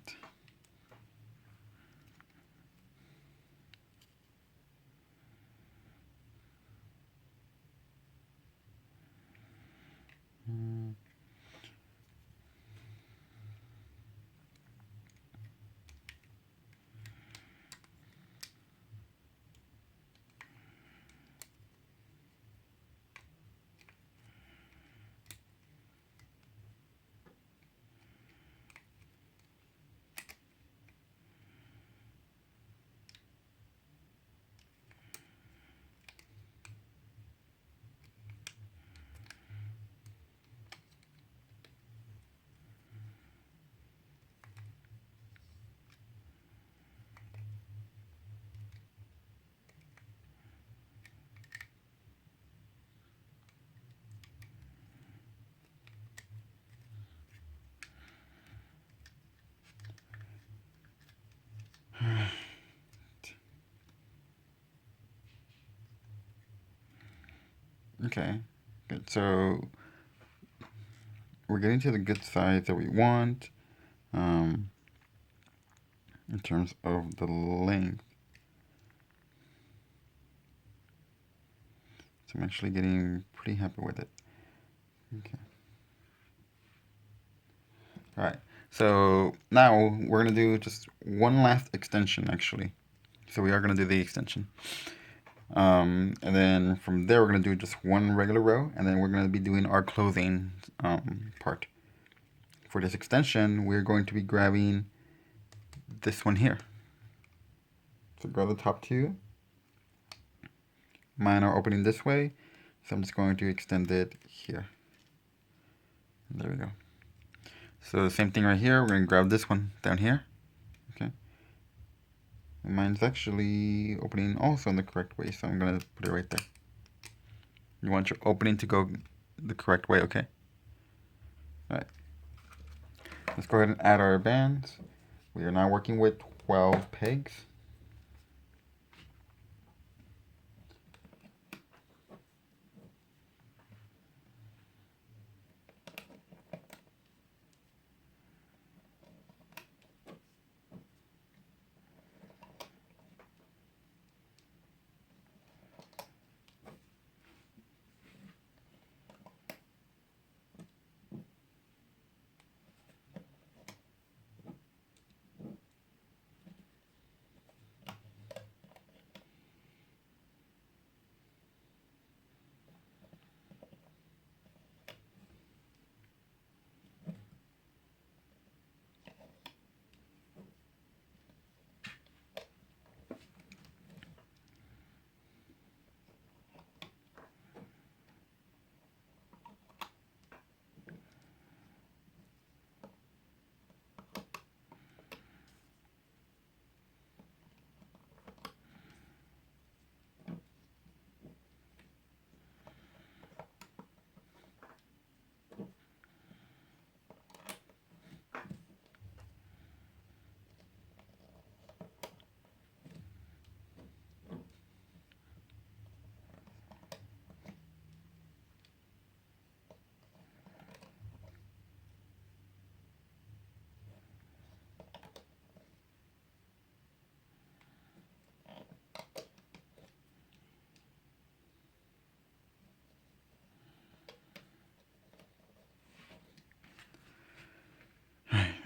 Okay, good. So we're getting to the good size that we want in terms of the length. So I'm actually getting pretty happy with it. Okay. All right. So now we're gonna do just one last extension actually. So we are gonna do the extension. And then from there we're gonna do just one regular row, and then we're gonna be doing our closing part. For this extension, we're going to be grabbing this one here. So grab the top two. Mine are opening this way, so I'm just going to extend it here. There we go. So the same thing right here, we're going to grab this one down here, okay? And mine's actually opening also in the correct way, so I'm gonna put it right there. You want your opening to go the correct way, okay? Alright. Let's go ahead and add our bands. We are now working with 12 pegs.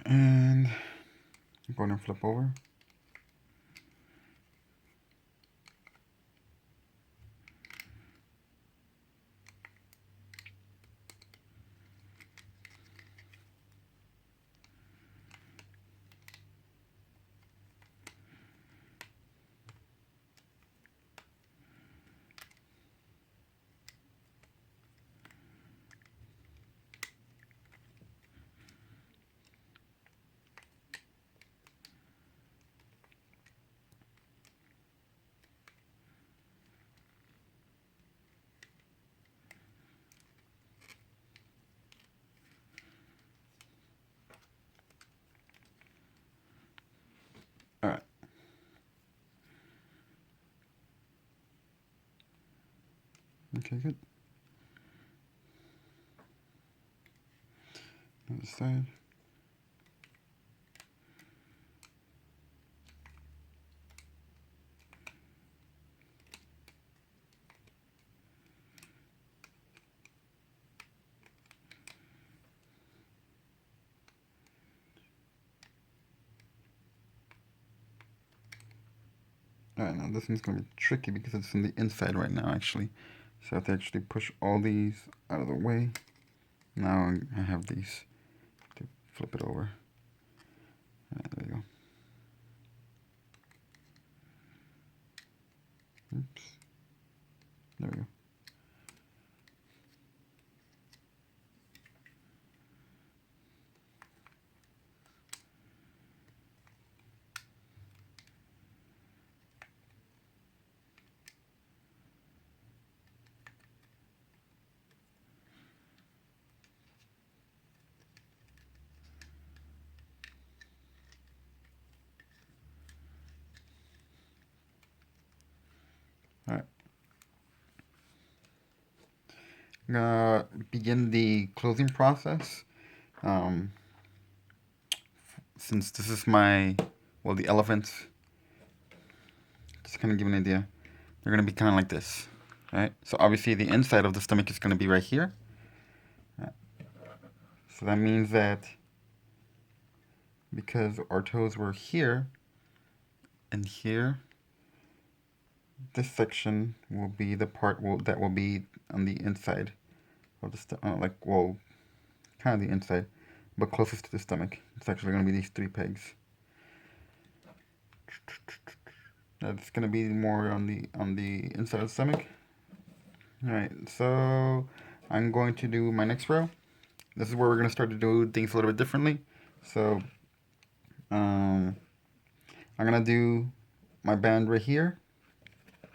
And I'm going to flip over. Alright. Okay, good. Other side. Alright, now this one's gonna be tricky because it's in the inside right now, actually. So I have to actually push all these out of the way. Now I have these to flip it over. Alright, there you go. Oops. There we go. Alright. I'm gonna begin the closing process. Since this is my, well, the elephants, just kind of give an idea. They're gonna be kind of like this, right? So obviously the inside of the stomach is gonna be right here. Right. So that means that because our toes were here and here, this section will be the part that will be on the inside of the stomach, like, well, kind of the inside, but closest to the stomach. It's actually going to be these 3 pegs. That's going to be more on the inside of the stomach. All right, so I'm going to do my next row. This is where we're going to start to do things a little bit differently. So I'm going to do my band right here.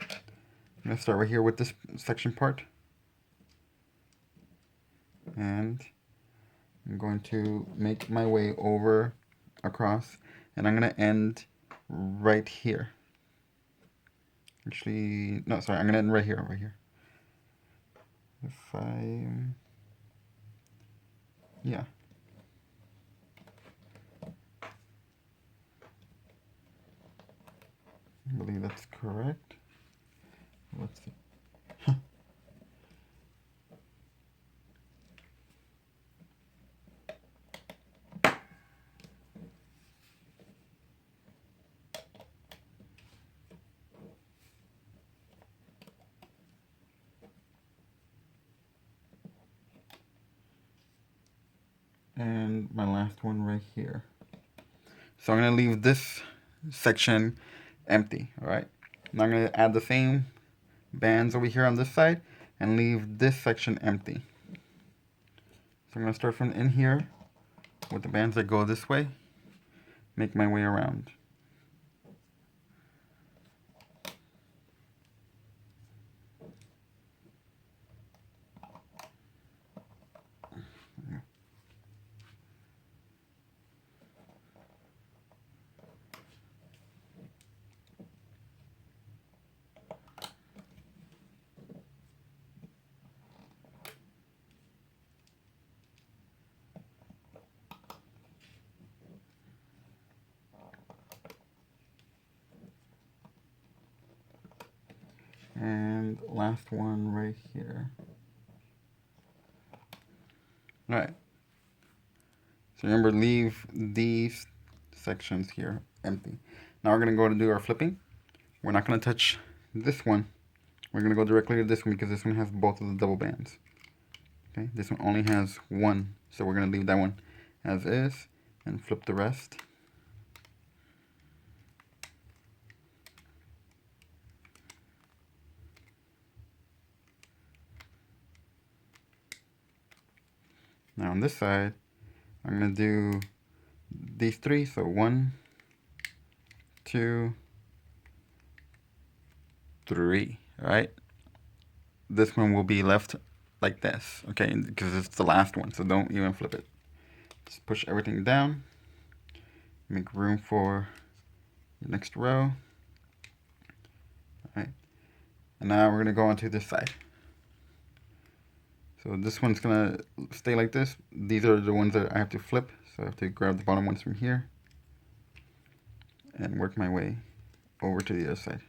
I'm going to start right here with this section part. And I'm going to make my way over across, and I'm going to end right here. Actually, no, sorry, I'm going to end right here, If I, yeah. I believe that's correct. Let's see. And my last one right here. So I'm going to leave this section empty, all right? Now I'm going to add the same bands over here on this side and leave this section empty. So I'm going to start from in here with the bands that go this way, make my way around. And last one right here. All right. So remember, leave these sections here empty. Now we're going to go to do our flipping. We're not going to touch this one. We're going to go directly to this one because this one has both of the double bands. Okay, this one only has one, so we're going to leave that one as is and flip the rest. Now on this side, I'm going to do these three, so 1, 2, 3, all right? This one will be left like this, okay, because it's the last one, so don't even flip it. Just push everything down, make room for the next row. All right, and now we're going to go onto this side. So this one's going to stay like this. These are the ones that I have to flip, so I have to grab the bottom ones from here and work my way over to the other side.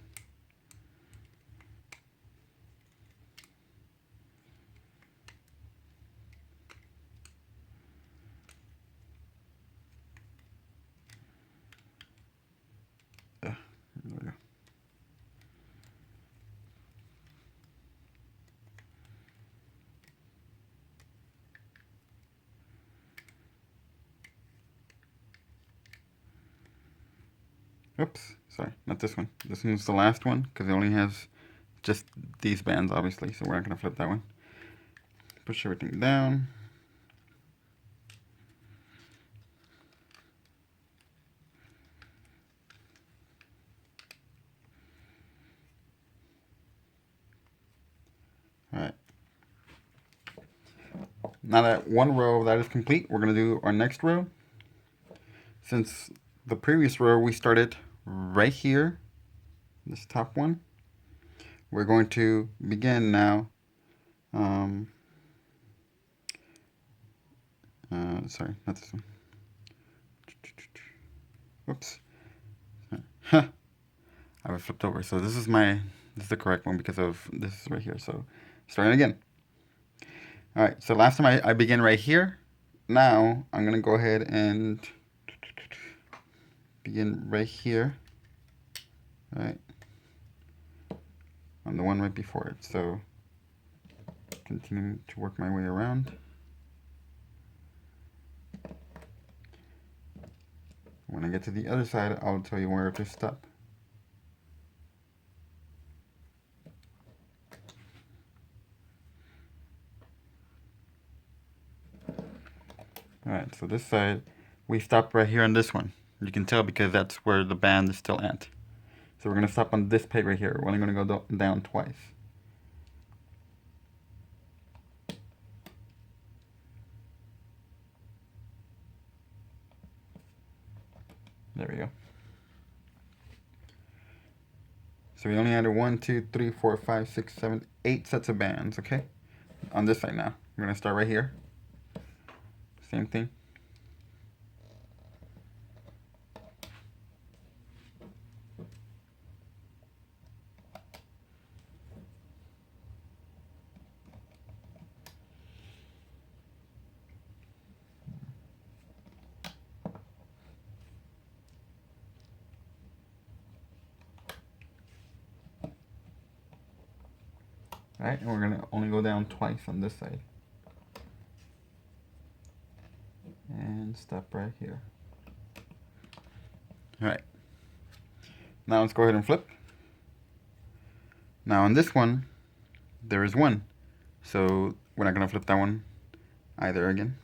There we go. Oops, sorry, not this one. This one's the last one because it only has just these bands, obviously, so we're not going to flip that one. Push everything down. All right. Now that one row that is complete, we're going to do our next row. Since the previous row we started right here, this top one, we're going to begin now. Sorry, not this one. Whoops. I have it flipped over. So this is the correct one because of this right here. So starting again. All right, so last time I began right here. Now I'm gonna go ahead and begin right here. All right, on the one right before it. So continue to work my way around. When I get to the other side, I'll tell you where to stop. Alright, so this side, we stopped right here on this one. You can tell because that's where the band is still at. So we're going to stop on this peg right here. We're only going to go down twice. There we go. So we only added 1, 2, 3, 4, 5, 6, 7, 8 sets of bands, okay? On this side now. We're going to start right here. Same thing. Alright, and we're going to only go down twice on this side. And stop right here. Alright. Now let's go ahead and flip. Now on this one, there is 1. So we're not going to flip that one either again.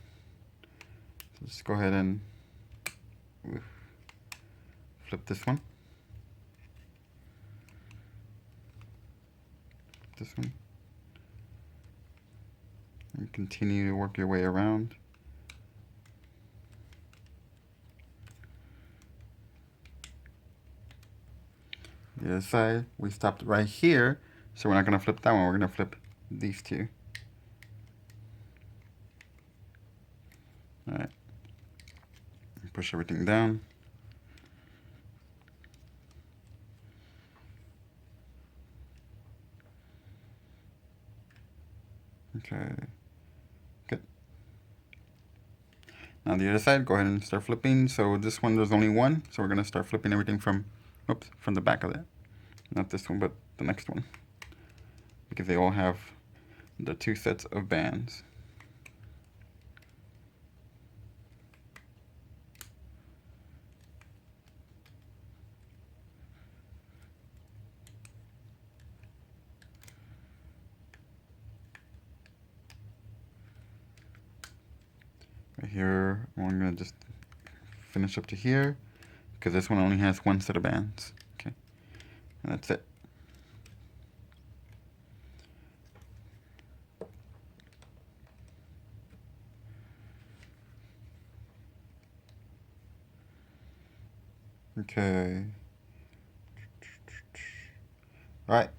So just go ahead and flip this one. This one. And continue to work your way around. The other side, we stopped right here, so we're not going to flip that one, we're going to flip these two. Alright. Push everything down. Okay. Good. Now the other side, go ahead and start flipping. So this one, there's only 1, so we're going to start flipping everything from, from the back of it. Not this one, but the next one. Because they all have the 2 sets of bands. Right here, I'm going to just finish up to here, because this one only has 1 set of bands. Okay, and that's it. Okay. Alright,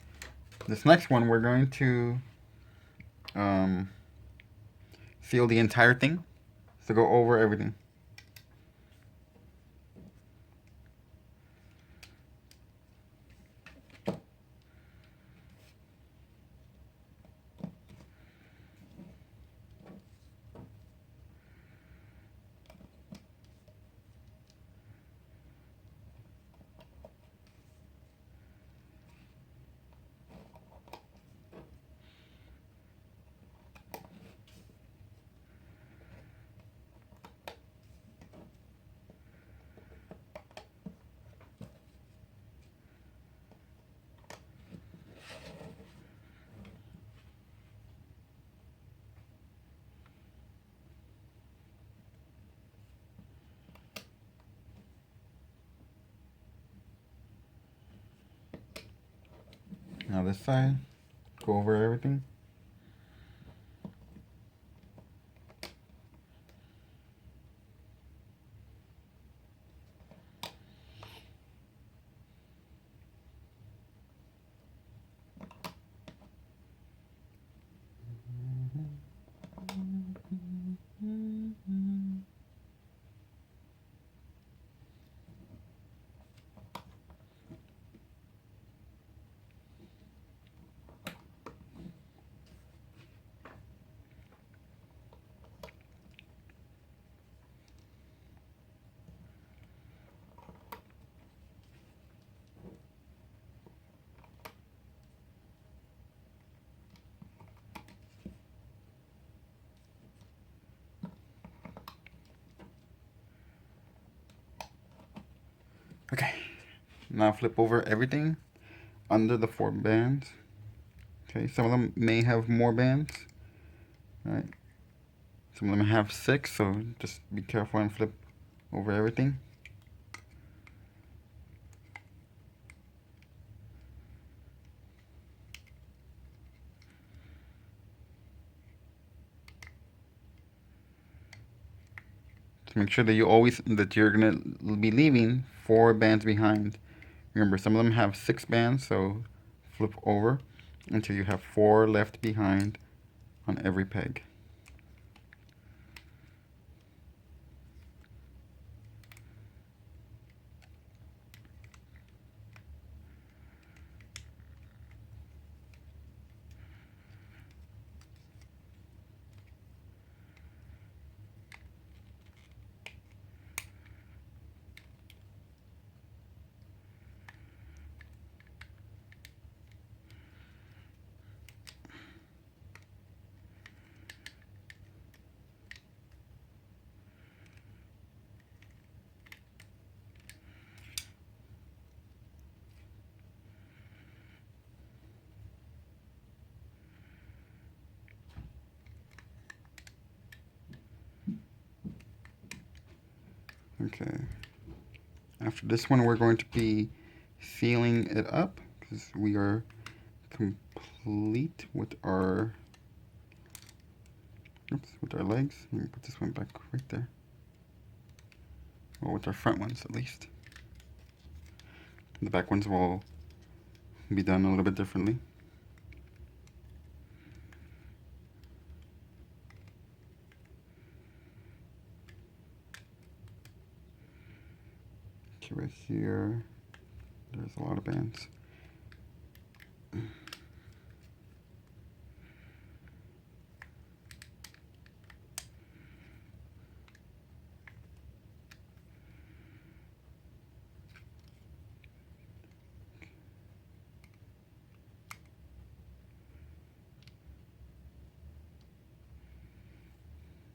this next one we're going to seal the entire thing. So go over everything. Now this side, go over everything. Okay, now flip over everything under the 4 bands. Okay, some of them may have more bands, right? Some of them have 6, so just be careful and flip over everything. So make sure that you're gonna be leaving 4 bands behind. Remember, some of them have 6 bands, so flip over until you have 4 left behind on every peg. Okay. After this one, we're going to be sealing it up because we are complete with our legs. Let me put this one back right there. Well, with our front ones at least. The back ones will be done a little bit differently. Okay, right here, there's a lot of bands.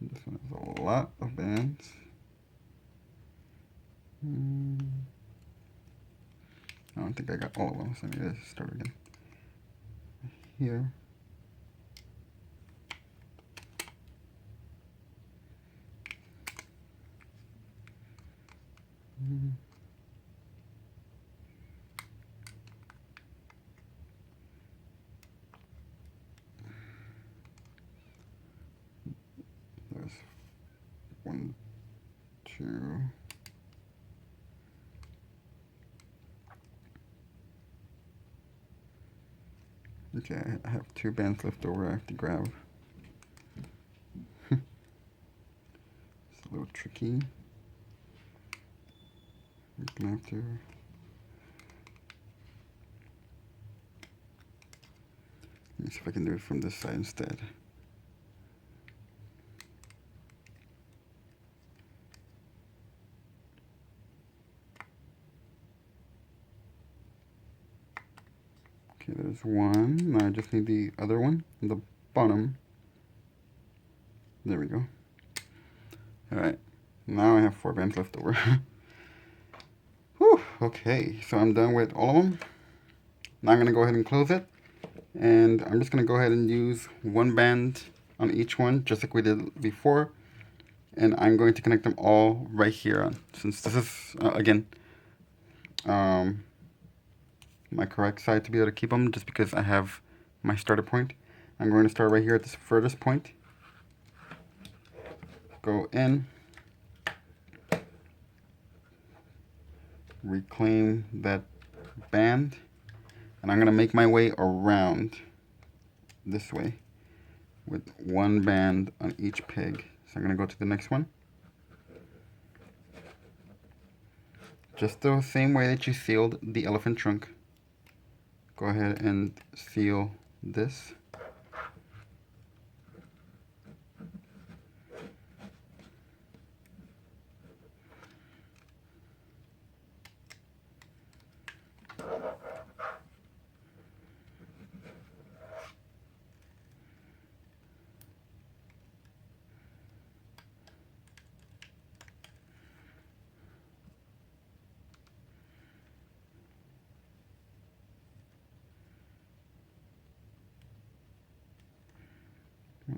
This one has a lot of bands. I don't think I got all of them, so I need to start again. Here. There's 1, 2. Okay, I have 2 bands left over I have to grab. It's a little tricky. I'm gonna have to... Let me see if I can do it from this side instead. Okay, there's one. Now I just need the other one on the bottom. There we go. Alright, now I have 4 bands left over. Whew, okay, so I'm done with all of them. Now I'm going to go ahead and close it. And I'm just going to go ahead and use 1 band on each one, just like we did before. And I'm going to connect them all right here. Since this is, again, my correct side to be able to keep them, just because I have my starter point. I'm going to start right here at this furthest point. Go in. Reclaim that band. And I'm going to make my way around this way with 1 band on each peg. So I'm going to go to the next one. Just the same way that you sealed the elephant trunk. Go ahead and seal this.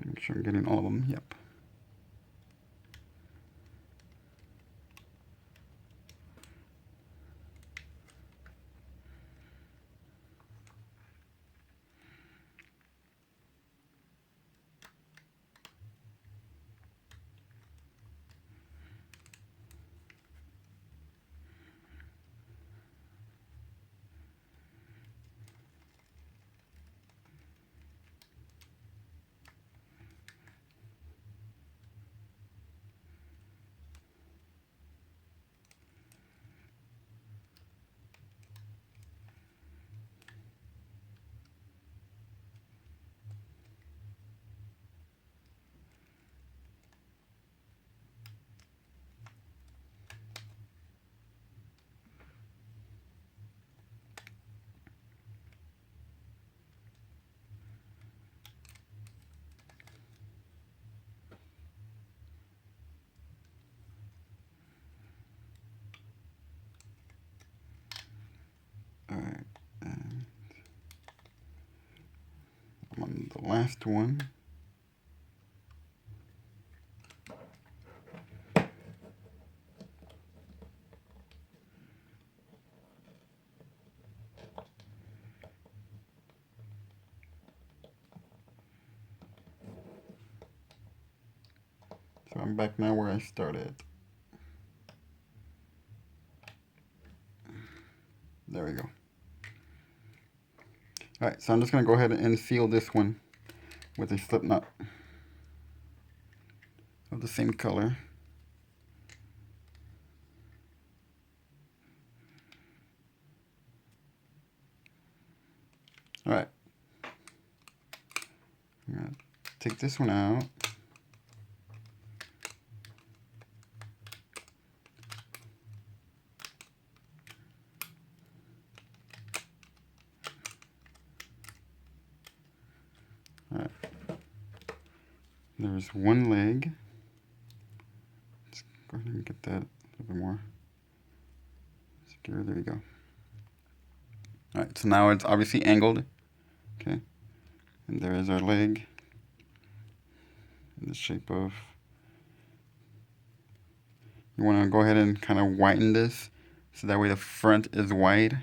Make sure I'm getting all of them. Yep. the last one. So I'm back now where I started. There we go. Alright, so I'm just going to go ahead and seal this one with a slip knot of the same color. Alright. I'm going to take this one out. Alright. There's one leg. Let's go ahead and get that a little bit more secure. There we go. Alright, so now it's obviously angled. Okay. And there is our leg in the shape of. You want to go ahead and kind of whiten this so that way the front is wide.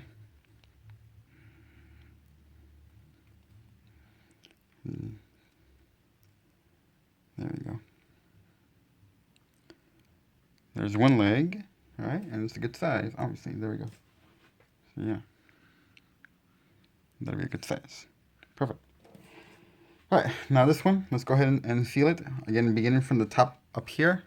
There we go. There's one leg, all right, and it's a good size, obviously. There we go. So yeah, that'll be a good size. Perfect. All right, now this one, let's go ahead and seal it. Again, beginning from the top up here.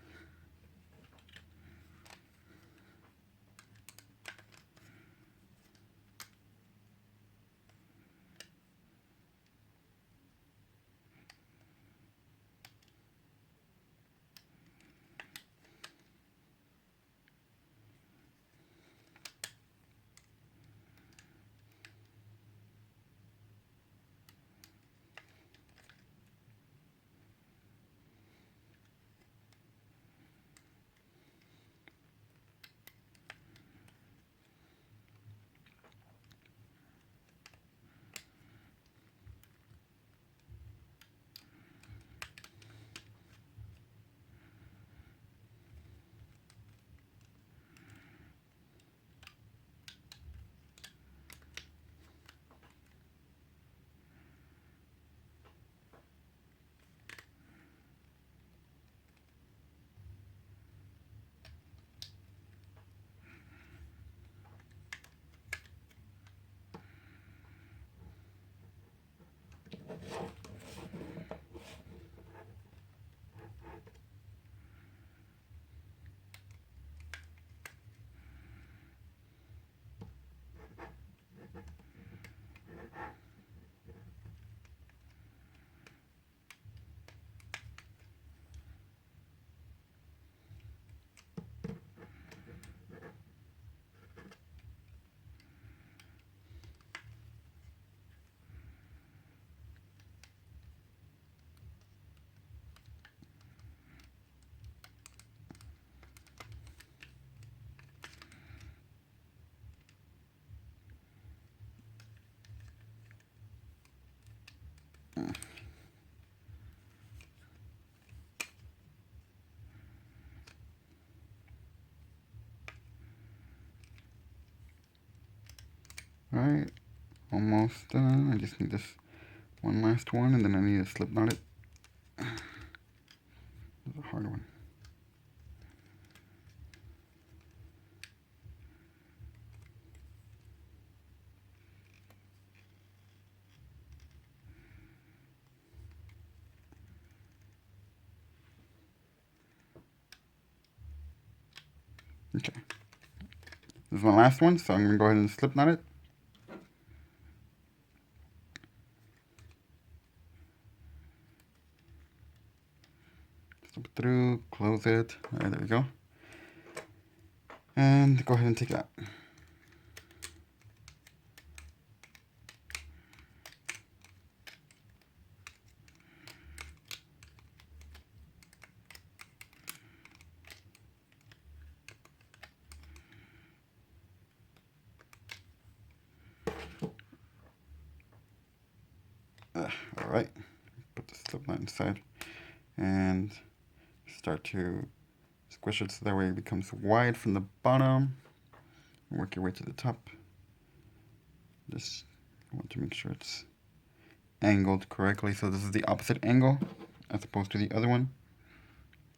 Alright, almost done. I just need this one last one, and then I need to slip knot it. That's a hard one. Okay. This is my last one, so I'm going to go ahead and slip knot it. Slip it through, close it. Alright, there we go. And go ahead and take it out. All right, put the slip knot inside and start to squish it so that way it becomes wide from the bottom. Work your way to the top. Just want to make sure it's angled correctly. So this is the opposite angle as opposed to the other one.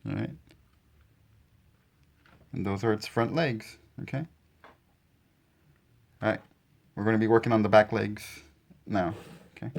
All right. And those are its front legs, okay? All right, we're going to be working on the back legs now, okay?